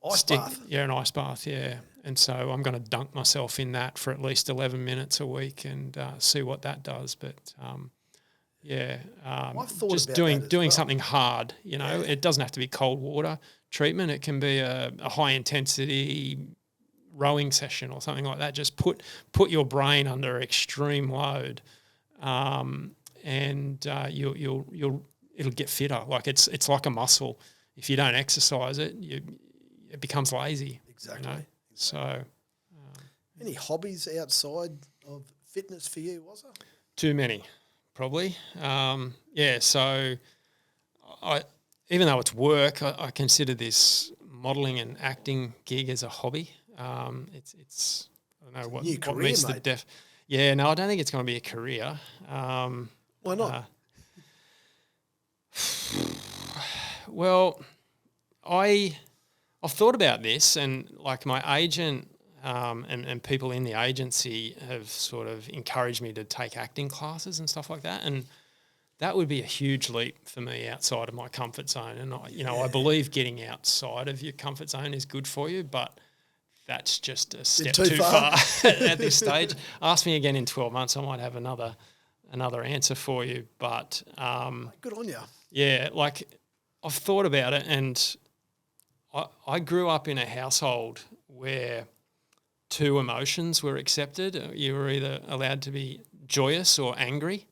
ice bath, yeah. And so I'm going to dunk myself in that for at least 11 minutes a week and see what that does. But just doing something hard. It doesn't have to be cold water treatment. It can be a high intensity rowing session or something like that. Just put your brain under extreme load, and it'll get fitter. Like it's like a muscle. If you don't exercise it, it becomes lazy. Exactly. So, any hobbies outside of fitness for you, was it? Too many, probably. So even though it's work, I consider this modelling and acting gig as a hobby. It's I don't know what meets the def. Yeah, no, I don't think it's going to be a career. Why not? Well, I've thought about this, and like my agent and people in the agency have sort of encouraged me to take acting classes and stuff like that, and that would be a huge leap for me outside of my comfort zone. And I believe getting outside of your comfort zone is good for you, but that's just a step too far at this stage. Ask me again in 12 months, I might have another answer for you. But good on you. Yeah, like I've thought about it, and I grew up in a household where two emotions were accepted. You were either allowed to be joyous or angry,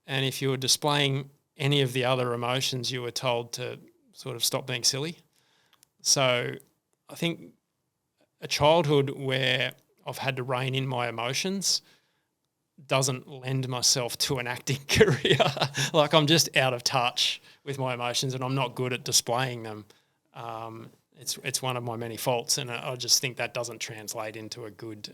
and if you were displaying any of the other emotions, you were told to sort of stop being silly. So I think a childhood where I've had to rein in my emotions doesn't lend myself to an acting career. Like I'm just out of touch with my emotions and I'm not good at displaying them. It's one of my many faults, and I just think that doesn't translate into a good.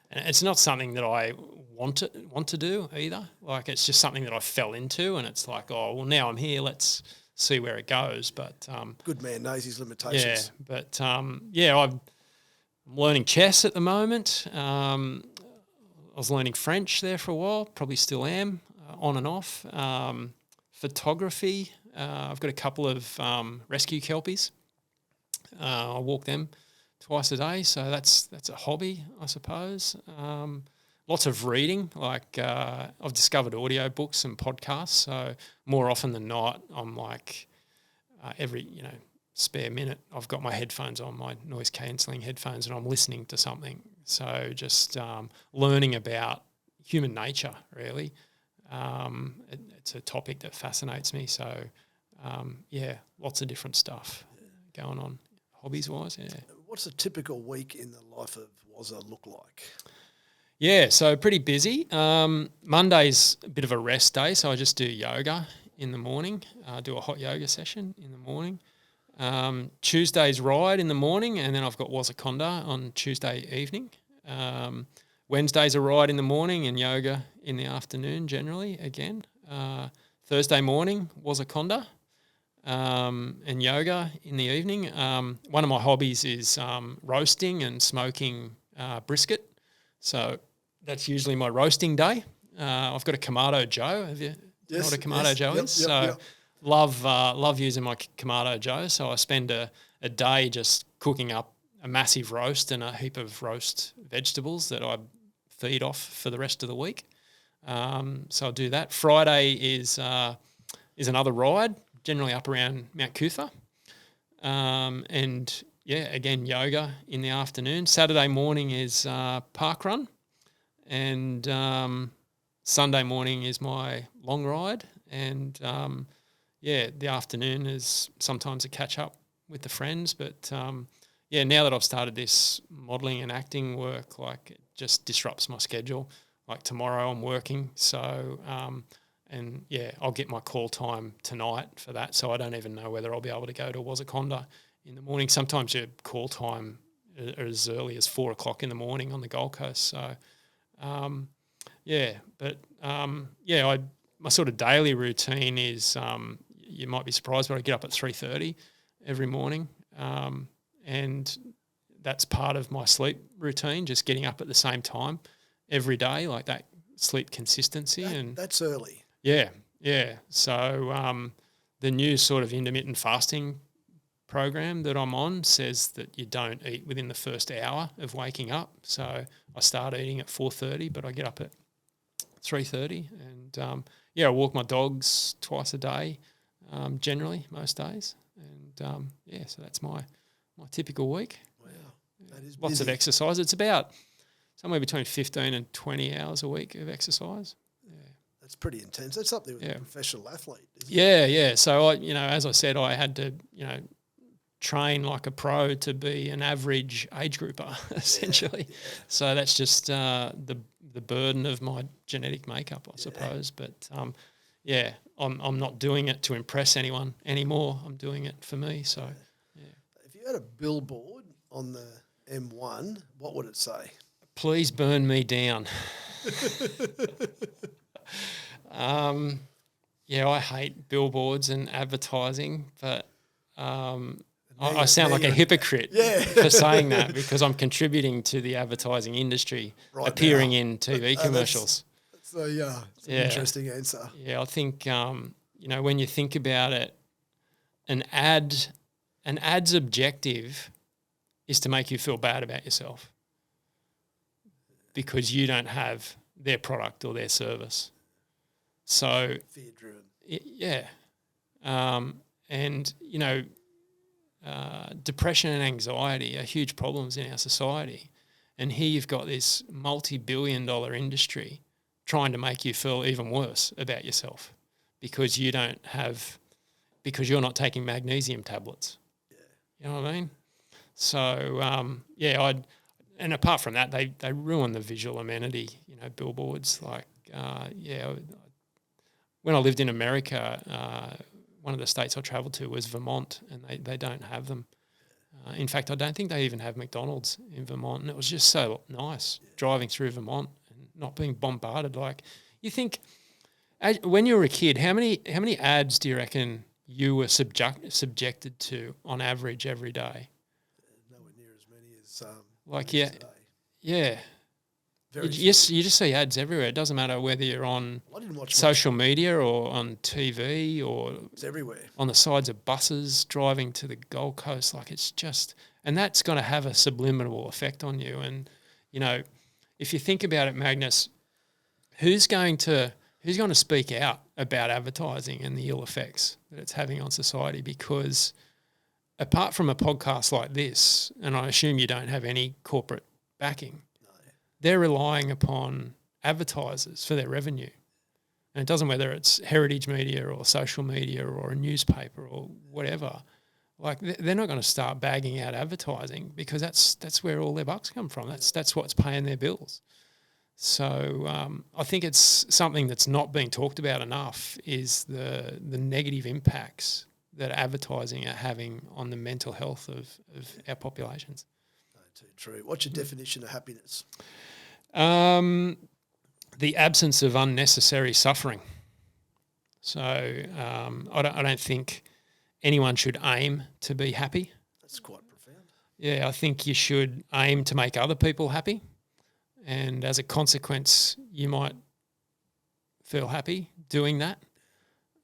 And it's not something that I want to do either. Like it's just something that I fell into, and it's like, oh well, now I'm here. Let's see where it goes. But good man knows his limitations. Yeah, but I'm learning chess at the moment. I was learning French there for a while. Probably still am, on and off. Photography. I've got a couple of rescue kelpies. I walk them twice a day, so that's a hobby, I suppose. lots of reading. Like I've discovered audio books and podcasts. So more often than not, I'm like every spare minute, I've got my headphones on, my noise cancelling headphones, and I'm listening to something. So just learning about human nature, really. It's a topic that fascinates me. So lots of different stuff going on, hobbies-wise. Yeah. What's a typical week in the life of Wazza look like? Yeah, so pretty busy. Monday's a bit of a rest day, so I just do yoga in the morning, do a hot yoga session in the morning. Tuesday's ride in the morning, and then I've got Wazaconda on Tuesday evening. Wednesday's a ride in the morning and yoga in the afternoon generally again. Thursday morning, Wazaconda, and yoga in the evening. One of my hobbies is roasting and smoking brisket. So that's usually my roasting day. I've got a Kamado Joe. Have you know what a Kamado Joe is? Yep. Love using my Kamado Joe. So I spend a day just cooking up a massive roast and a heap of roast vegetables that I feed off for the rest of the week. So I'll do that. Friday is another ride, generally up around Mount Cootha. And again, yoga in the afternoon. Saturday morning is park run, and Sunday morning is my long ride, and the afternoon is sometimes a catch up with the friends. But now that I've started this modelling and acting work, like it just disrupts my schedule. Like tomorrow I'm working, so I'll get my call time tonight for that. So I don't even know whether I'll be able to go to Wazaconda in the morning. Sometimes your call time are as early as 4 o'clock in the morning on the Gold Coast. So, my sort of daily routine is, you might be surprised, but I get up at 3:30 every morning, and that's part of my sleep routine. Just getting up at the same time every day, like that sleep consistency, That's early. Yeah. So the new sort of intermittent fasting program that I'm on says that you don't eat within the first hour of waking up. So I start eating at 4:30, but I get up at 3:30, and I walk my dogs twice a day, generally most days, and so that's my typical week. Wow, that is lots busy. of exercise. It's about somewhere between 15 and 20 hours a week of exercise. That's pretty intense. That's up there with a professional athlete, isn't it? Yeah. So I, as I said, I had to, train like a pro to be an average age grouper, essentially. Yeah. So that's just the burden of my genetic makeup, I suppose. But I'm not doing it to impress anyone anymore. I'm doing it for me. So If you had a billboard on the M1, what would it say? Please burn me down. I hate billboards and advertising, but I sound like a hypocrite for saying that, because I'm contributing to the advertising industry, appearing in TV commercials. That's an interesting answer. Yeah, I think, when you think about it, an ad's objective is to make you feel bad about yourself because you don't have their product or their service. So fear-driven. Depression and anxiety are huge problems in our society. And here you've got this multi-billion-dollar industry trying to make you feel even worse about yourself because you're not taking magnesium tablets. Yeah. You know what I mean? So, and apart from that, they ruin the visual amenity, billboards. Like, when I lived in America, one of the states I travelled to was Vermont, and they don't have them. In fact, I don't think they even have McDonald's in Vermont, and it was just so nice driving through Vermont and not being bombarded. Like, you think, when you were a kid, how many ads do you reckon you were subjected to on average every day? Nowhere near as many as today. Yeah. You just see ads everywhere. It doesn't matter whether you're on social media or on TV or it's everywhere. On the sides of buses driving to the Gold Coast. Like, it's just, and that's going to have a subliminal effect on you. And, if you think about it, Magnus, who's going to speak out about advertising and the ill effects that it's having on society? Because apart from a podcast like this, and I assume you don't have any corporate backing, they're relying upon advertisers for their revenue. And it doesn't whether it's heritage media or social media or a newspaper or whatever. Like they're not going to start bagging out advertising because that's where all their bucks come from. That's what's paying their bills. So I think it's something that's not being talked about enough is the negative impacts that advertising are having on the mental health of our populations. No, too true. What's your definition of happiness? The absence of unnecessary suffering. So I don't think anyone should aim to be happy. That's quite profound. Yeah, I think you should aim to make other people happy. And as a consequence, you might feel happy doing that.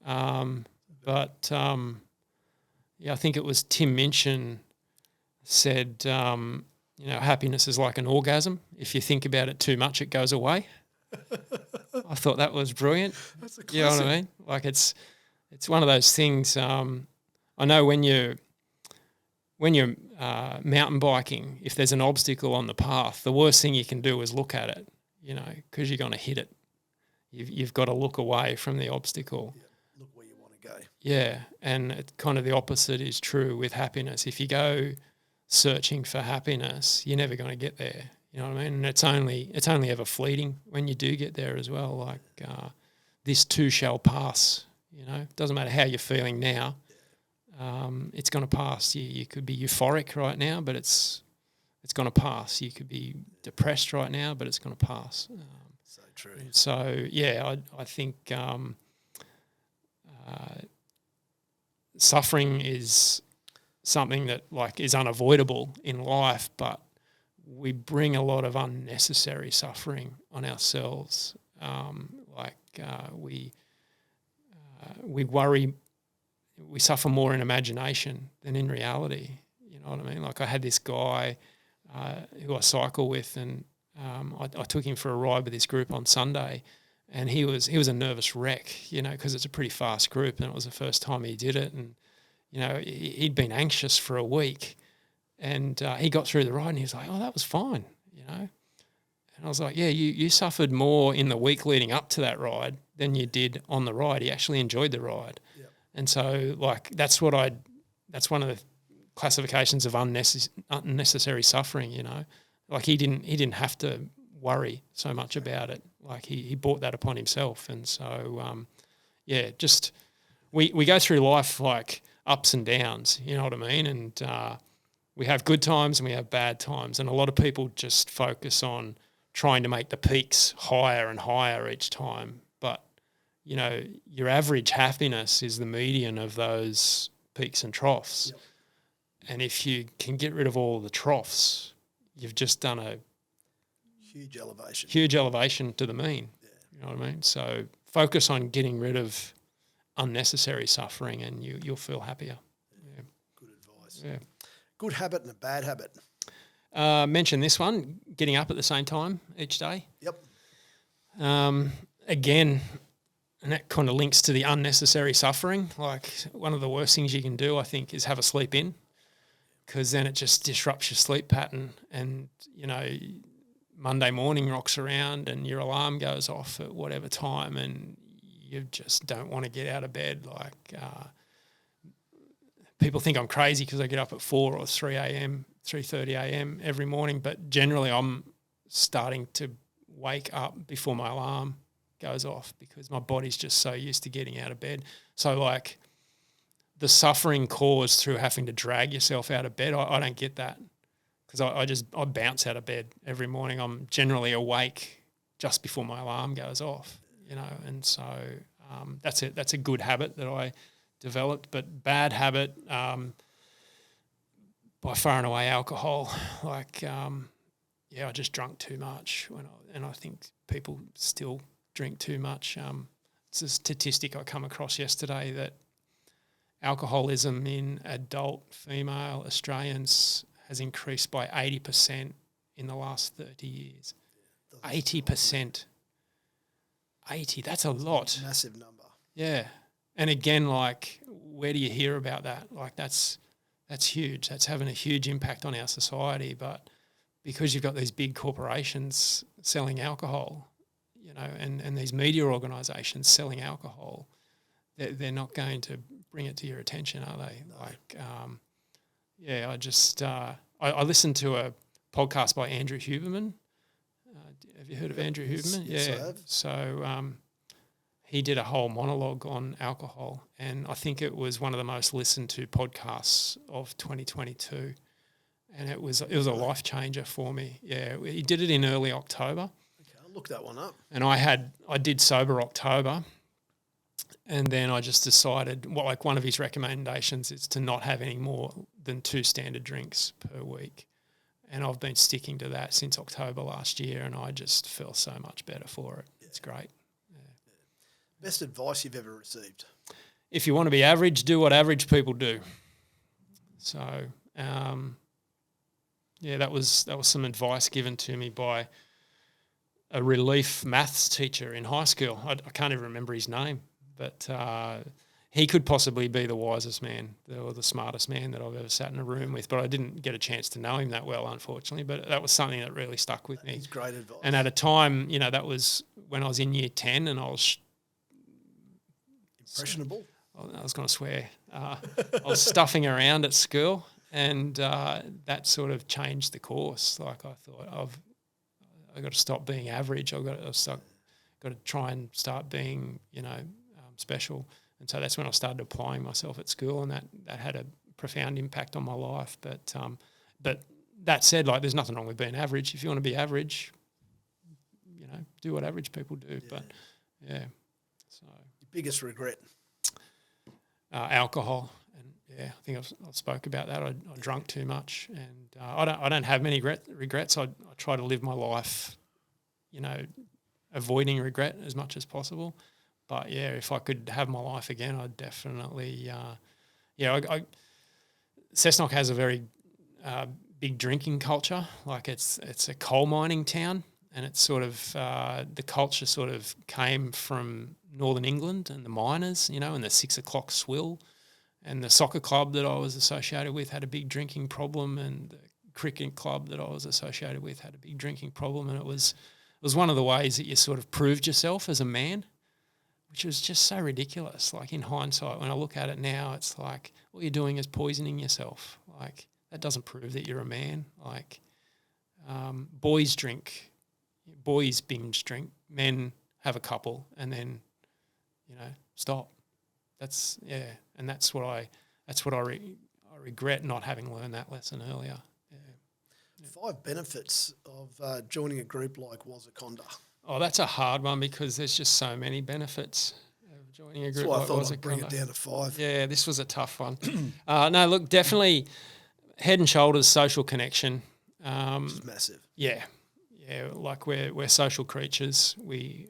But I think it was Tim Minchin said, happiness is like an orgasm. If you think about it too much, it goes away. I thought that was brilliant. That's a classic. You know what I mean? Like it's one of those things. I know when you're mountain biking, if there's an obstacle on the path, the worst thing you can do is look at it, because you're going to hit it. You've got to look away from the obstacle. Yeah, look where you want to go. Yeah, and kind of the opposite is true with happiness. If you go searching for happiness, you're never going to get there. You know what I mean? And it's only ever fleeting when you do get there as well. Like this too shall pass. It doesn't matter how you're feeling now. It's going to pass. You could be euphoric right now, but it's going to pass. You could be depressed right now, but it's going to pass. So true. So yeah, I think suffering is something that is unavoidable in life, but we bring a lot of unnecessary suffering on ourselves. We worry. We suffer more in imagination than in reality. You know what I mean? Like I had this guy who I cycle with, and I took him for a ride with this group on Sunday, and he was a nervous wreck, because it's a pretty fast group, and it was the first time he did it, and he'd been anxious for a week, and he got through the ride, and he was like, "Oh, that was fine," And I was like, "Yeah, you suffered more in the week leading up to that ride than you did on the ride. He actually enjoyed the ride." Yep. And so, that's one of the classifications of unnecessary suffering. He didn't have to worry so much about it. Like he brought that upon himself. And so, just we go through life like ups and downs. You know what I mean? And we have good times and we have bad times. And a lot of people just focus on trying to make the peaks higher and higher each time. But your average happiness is the median of those peaks and troughs. Yep. And if you can get rid of all the troughs, you've just done a huge elevation to the mean. Yeah. You know what I mean? So focus on getting rid of unnecessary suffering and you'll feel happier. Yeah. Good advice. Yeah. Good habit and a bad habit. Mention this one, getting up at the same time each day. Yep. Again, and that kind of links to the unnecessary suffering. Like one of the worst things you can do, I think, is have a sleep in, because then it just disrupts your sleep pattern. And, Monday morning rocks around and your alarm goes off at whatever time and you just don't want to get out of bed. People think I'm crazy because I get up at 4 or 3 a.m., 3:30 a.m. every morning, but generally I'm starting to wake up before my alarm goes off because my body's just so used to getting out of bed. So the suffering caused through having to drag yourself out of bed, I don't get that, because I bounce out of bed every morning. I'm generally awake just before my alarm goes off, and so that's it. That's a good habit that I developed. But bad habit, by far and away, alcohol. I just drunk too much, and I think people still drink too much. It's a statistic I come across yesterday that alcoholism in adult female Australians has increased by 80% in the last 30 years. 80%. 80, that's a lot. Massive number. Yeah. And again, like, where do you hear about that? Like, that's huge. That's having a huge impact on our society. But because you've got these big corporations selling alcohol, you know, and these media organisations selling alcohol, they're not going to bring it to your attention, are they? No. Like, I listened to a podcast by Andrew Huberman. Have you heard of Andrew Huberman? Yes, I have. So he did a whole monologue on alcohol, and I think it was one of the most listened to podcasts of 2022. And it was a life changer for me. Yeah, he did it in early October. Okay, I'll look that one up. And I did Sober October, and then I just decided, well, like one of his recommendations is to not have any more than 2 standard drinks per week. And I've been sticking to that since October last year, and I just feel so much better for it. Yeah. It's great. Yeah. Best advice you've ever received? If you want to be average, do what average people do. So, that was some advice given to me by a relief maths teacher in high school. I can't even remember his name, but he could possibly be the wisest man or the smartest man that I've ever sat in a room with, but I didn't get a chance to know him that well, unfortunately. But that was something that really stuck with me. It's great advice. And at a time, you know, that was when I was in year 10 and I was... Impressionable? I was going to swear. I was stuffing around at school, and that sort of changed the course. Like, I thought, I've got to stop being average. I've got to try and start being, you know, special. And so that's when I started applying myself at school, and that had a profound impact on my life. But that said, like, there's nothing wrong with being average. If you want to be average, you know, do what average people do. Yeah. But yeah, so your biggest regret? Alcohol, and I think I've spoke about that. I drank too much, and I don't have many regrets. I try to live my life, you know, avoiding regret as much as possible. But yeah, if I could have my life again, I'd definitely, Cessnock has a very big drinking culture. Like, it's a coal mining town, and it's sort of the culture sort of came from Northern England and the miners, you know, and the 6 o'clock swill, and the soccer club that I was associated with had a big drinking problem, and the cricket club that I was associated with had a big drinking problem, and it was one of the ways that you sort of proved yourself as a man, which was just so ridiculous. Like, in hindsight, when I look at it now, it's like, all you're doing is poisoning yourself. Like, that doesn't prove that you're a man. Like, boys binge drink, men have a couple, and then, you know, stop. That's what I regret not having learned that lesson earlier. Yeah. 5 benefits of joining a group like Wazaconda. Oh, that's a hard one because there's just so many benefits of joining a group like Wazaconda. I thought I'd bring it down to 5. Yeah, this was a tough one. No, look, definitely head and shoulders social connection. Which is massive. Yeah, like we're social creatures. We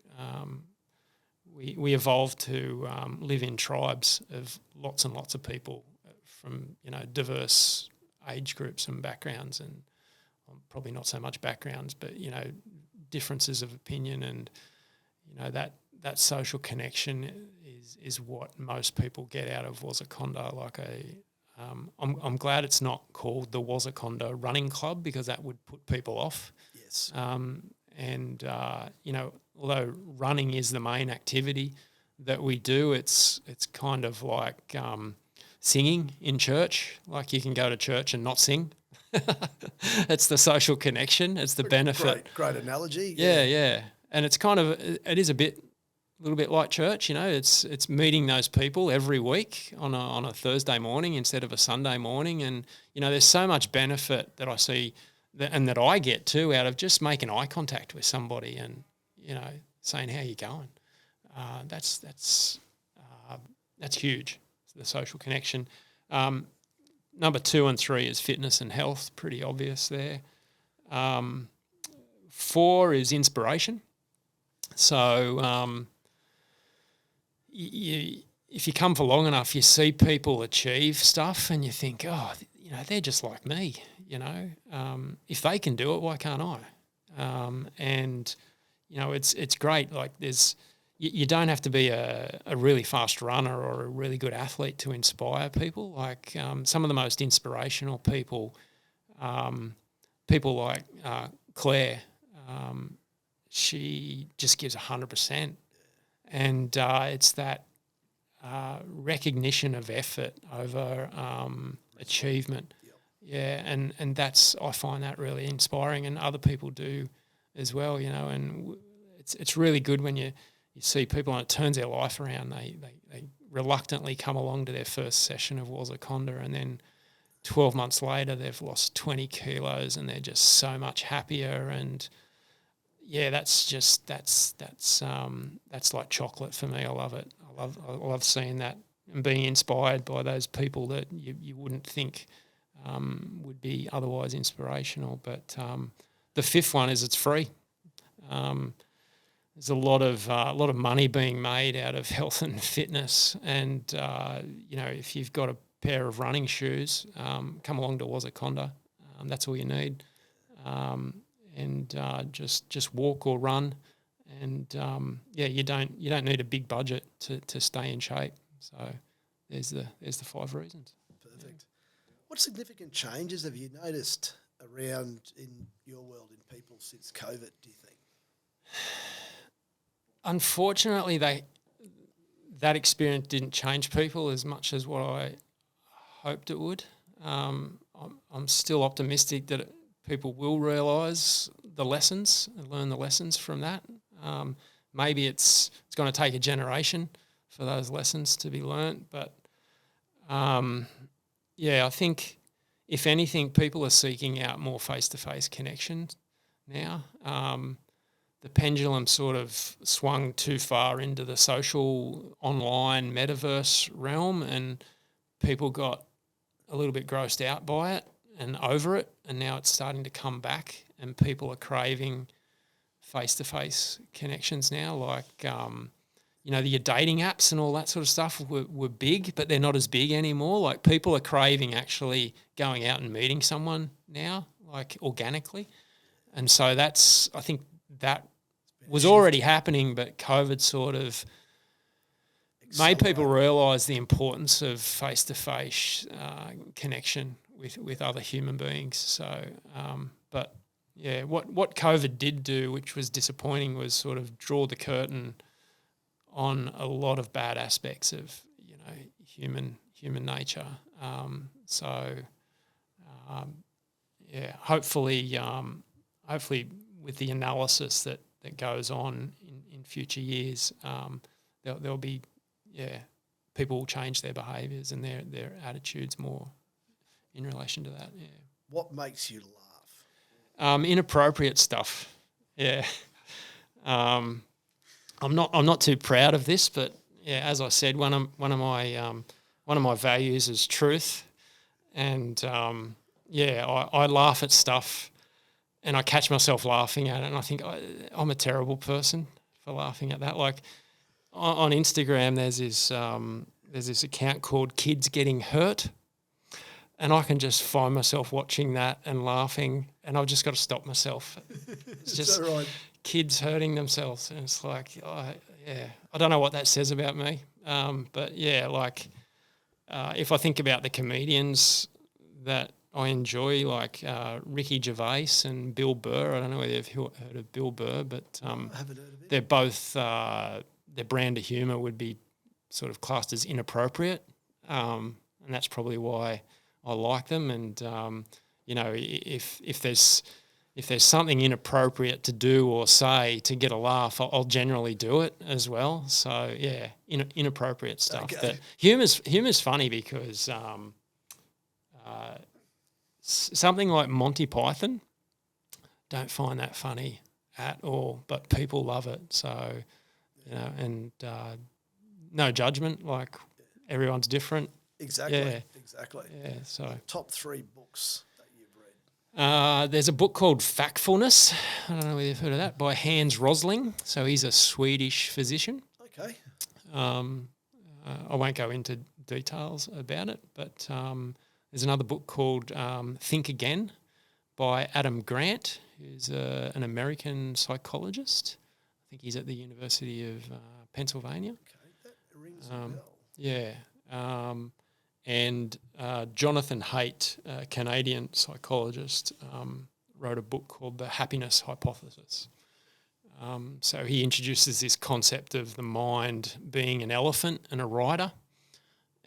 evolved to live in tribes of lots and lots of people from, you know, diverse age groups and backgrounds, and probably not so much backgrounds, but, you know, differences of opinion, and, you know, that social connection is what most people get out of Wazaconda. Like, I'm glad it's not called the Wazaconda Running Club, because that would put people off. Yes. You know, although running is the main activity that we do, it's kind of like singing in church. Like, you can go to church and not sing. It's the social connection. It's the benefit. Great analogy. Yeah. And it's kind of, it is a little bit like church, you know. It's meeting those people every week on a Thursday morning instead of a Sunday morning. And, you know, there's so much benefit that I see and that I get too out of just making eye contact with somebody and, you know, saying, how you going? That's huge, the social connection. Number 2 and 3 is fitness and health, pretty obvious there. 4 is inspiration. So if you come for long enough, you see people achieve stuff and you think, oh, you know, they're just like me, you know. If they can do it, why can't I? And it's great. Like you don't have to be a really fast runner or a really good athlete to inspire people. Like some of the most inspirational people, people like Claire, she just gives 100%. And it's that recognition of effort over achievement. Yeah, and that's, I find that really inspiring, and other people do as well, and it's really good when you see people and it turns their life around. They reluctantly come along to their first session of Wazaconda, and then 12 months later they've lost 20 kilos and they're just so much happier. And yeah, that's like chocolate for me. I love it. I love seeing that and being inspired by those people that you wouldn't think would be otherwise inspirational. But the fifth one is it's free. There's a lot of money being made out of health and fitness, and if you've got a pair of running shoes, come along to Wazaconda. That's all you need, and just walk or run, and you don't need a big budget to stay in shape. So there's the 5 reasons. Perfect. What significant changes have you noticed around in your world, in people, since COVID, do you think? Unfortunately, that experience didn't change people as much as what I hoped it would. I'm still optimistic that people will realise the lessons and learn the lessons from that. Maybe it's going to take a generation for those lessons to be learnt, but I think if anything, people are seeking out more face-to-face connection now. The pendulum sort of swung too far into the social online metaverse realm, and people got a little bit grossed out by it and over it, and now it's starting to come back and people are craving face-to-face connections now. Like, your dating apps and all that sort of stuff were big, but they're not as big anymore. Like, people are craving actually going out and meeting someone now, like organically. And so I think that was already happening, but COVID sort of made people realise the importance of face-to-face connection with other human beings. So, what COVID did do, which was disappointing, was sort of draw the curtain on a lot of bad aspects of human nature. Hopefully with the analysis that goes on in future years, there'll be people will change their behaviours and their attitudes more in relation to that. Yeah. What makes you laugh? Inappropriate stuff. Yeah. I'm not too proud of this, but yeah, as I said, one of my values is truth, and I laugh at stuff, and I catch myself laughing at it, and I think I'm a terrible person for laughing at that. Like on Instagram, there's this account called Kids Getting Hurt, and I can just find myself watching that and laughing, and I've just got to stop myself. It's just right? Kids hurting themselves, and it's like, I don't know what that says about me, but if I think about the comedians that I enjoy, like Ricky Gervais and Bill Burr. I don't know whether you've heard of Bill Burr, but I haven't heard of him. They're both their brand of humour would be sort of classed as inappropriate, and that's probably why I like them. And if there's something inappropriate to do or say to get a laugh, I'll generally do it as well. So yeah, inappropriate stuff. Okay. But humor's funny because something like Monty Python, don't find that funny at all, but people love it. So and no judgment. Like everyone's different. Exactly. Yeah. Exactly. Yeah. So top 3 books that you've read. There's a book called Factfulness. I don't know whether you've heard of that, by Hans Rosling. So he's a Swedish physician. Okay. I won't go into details about it, but there's another book called Think Again by Adam Grant, who's an American psychologist. I think he's at the University of Pennsylvania. Okay, that rings a bell. Yeah. And Jonathan Haidt, a Canadian psychologist, wrote a book called The Happiness Hypothesis. So he introduces this concept of the mind being an elephant and a rider.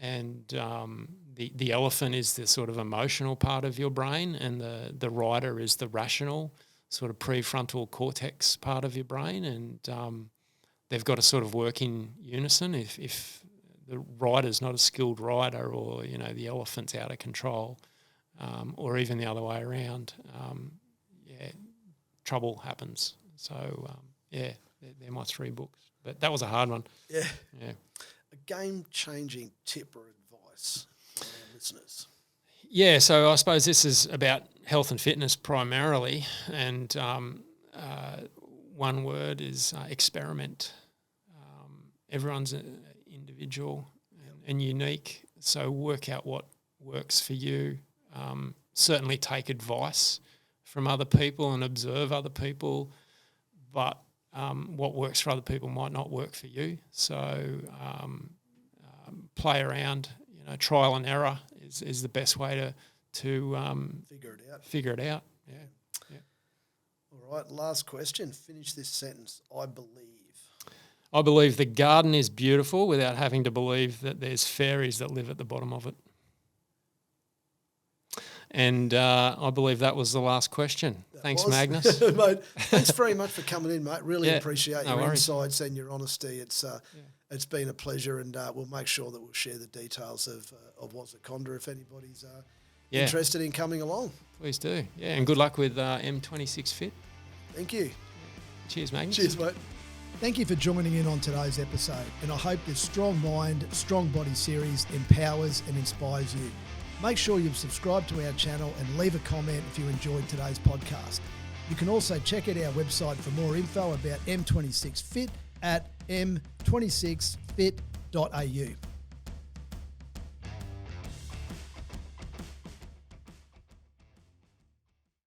And the elephant is the sort of emotional part of your brain, and the rider is the rational sort of prefrontal cortex part of your brain. And they've got to sort of work in unison. If the rider's not a skilled rider, or, you know, the elephant's out of control, or even the other way around, trouble happens. So, they're my 3 books. But that was a hard one. Yeah. Yeah. A game-changing tip or advice for our listeners? Yeah, so I suppose this is about health and fitness primarily, and one word is experiment. Everyone's individual and unique, so work out what works for you. Certainly take advice from other people and observe other people, but what works for other people might not work for you. So play around, you know, trial and error is the best way to figure it out. Yeah. All right, last question. Finish this sentence. I believe the garden is beautiful without having to believe that there's fairies that live at the bottom of it. And I believe that was the last question. Thanks, Magnus. Mate, thanks very much for coming in, mate. Really appreciate your worries. insights and your honesty. It's been a pleasure, and we'll make sure that we'll share the details of Wazaconda if anybody's interested in coming along. Please do. Yeah, and good luck with M26 Fit. Thank you. Cheers, Magnus. Cheers, mate. Thank you for joining in on today's episode, and I hope this Strong Mind, Strong Body series empowers and inspires you. Make sure you've subscribed to our channel and leave a comment if you enjoyed today's podcast. You can also check out our website for more info about M26 Fit at m26fit.au.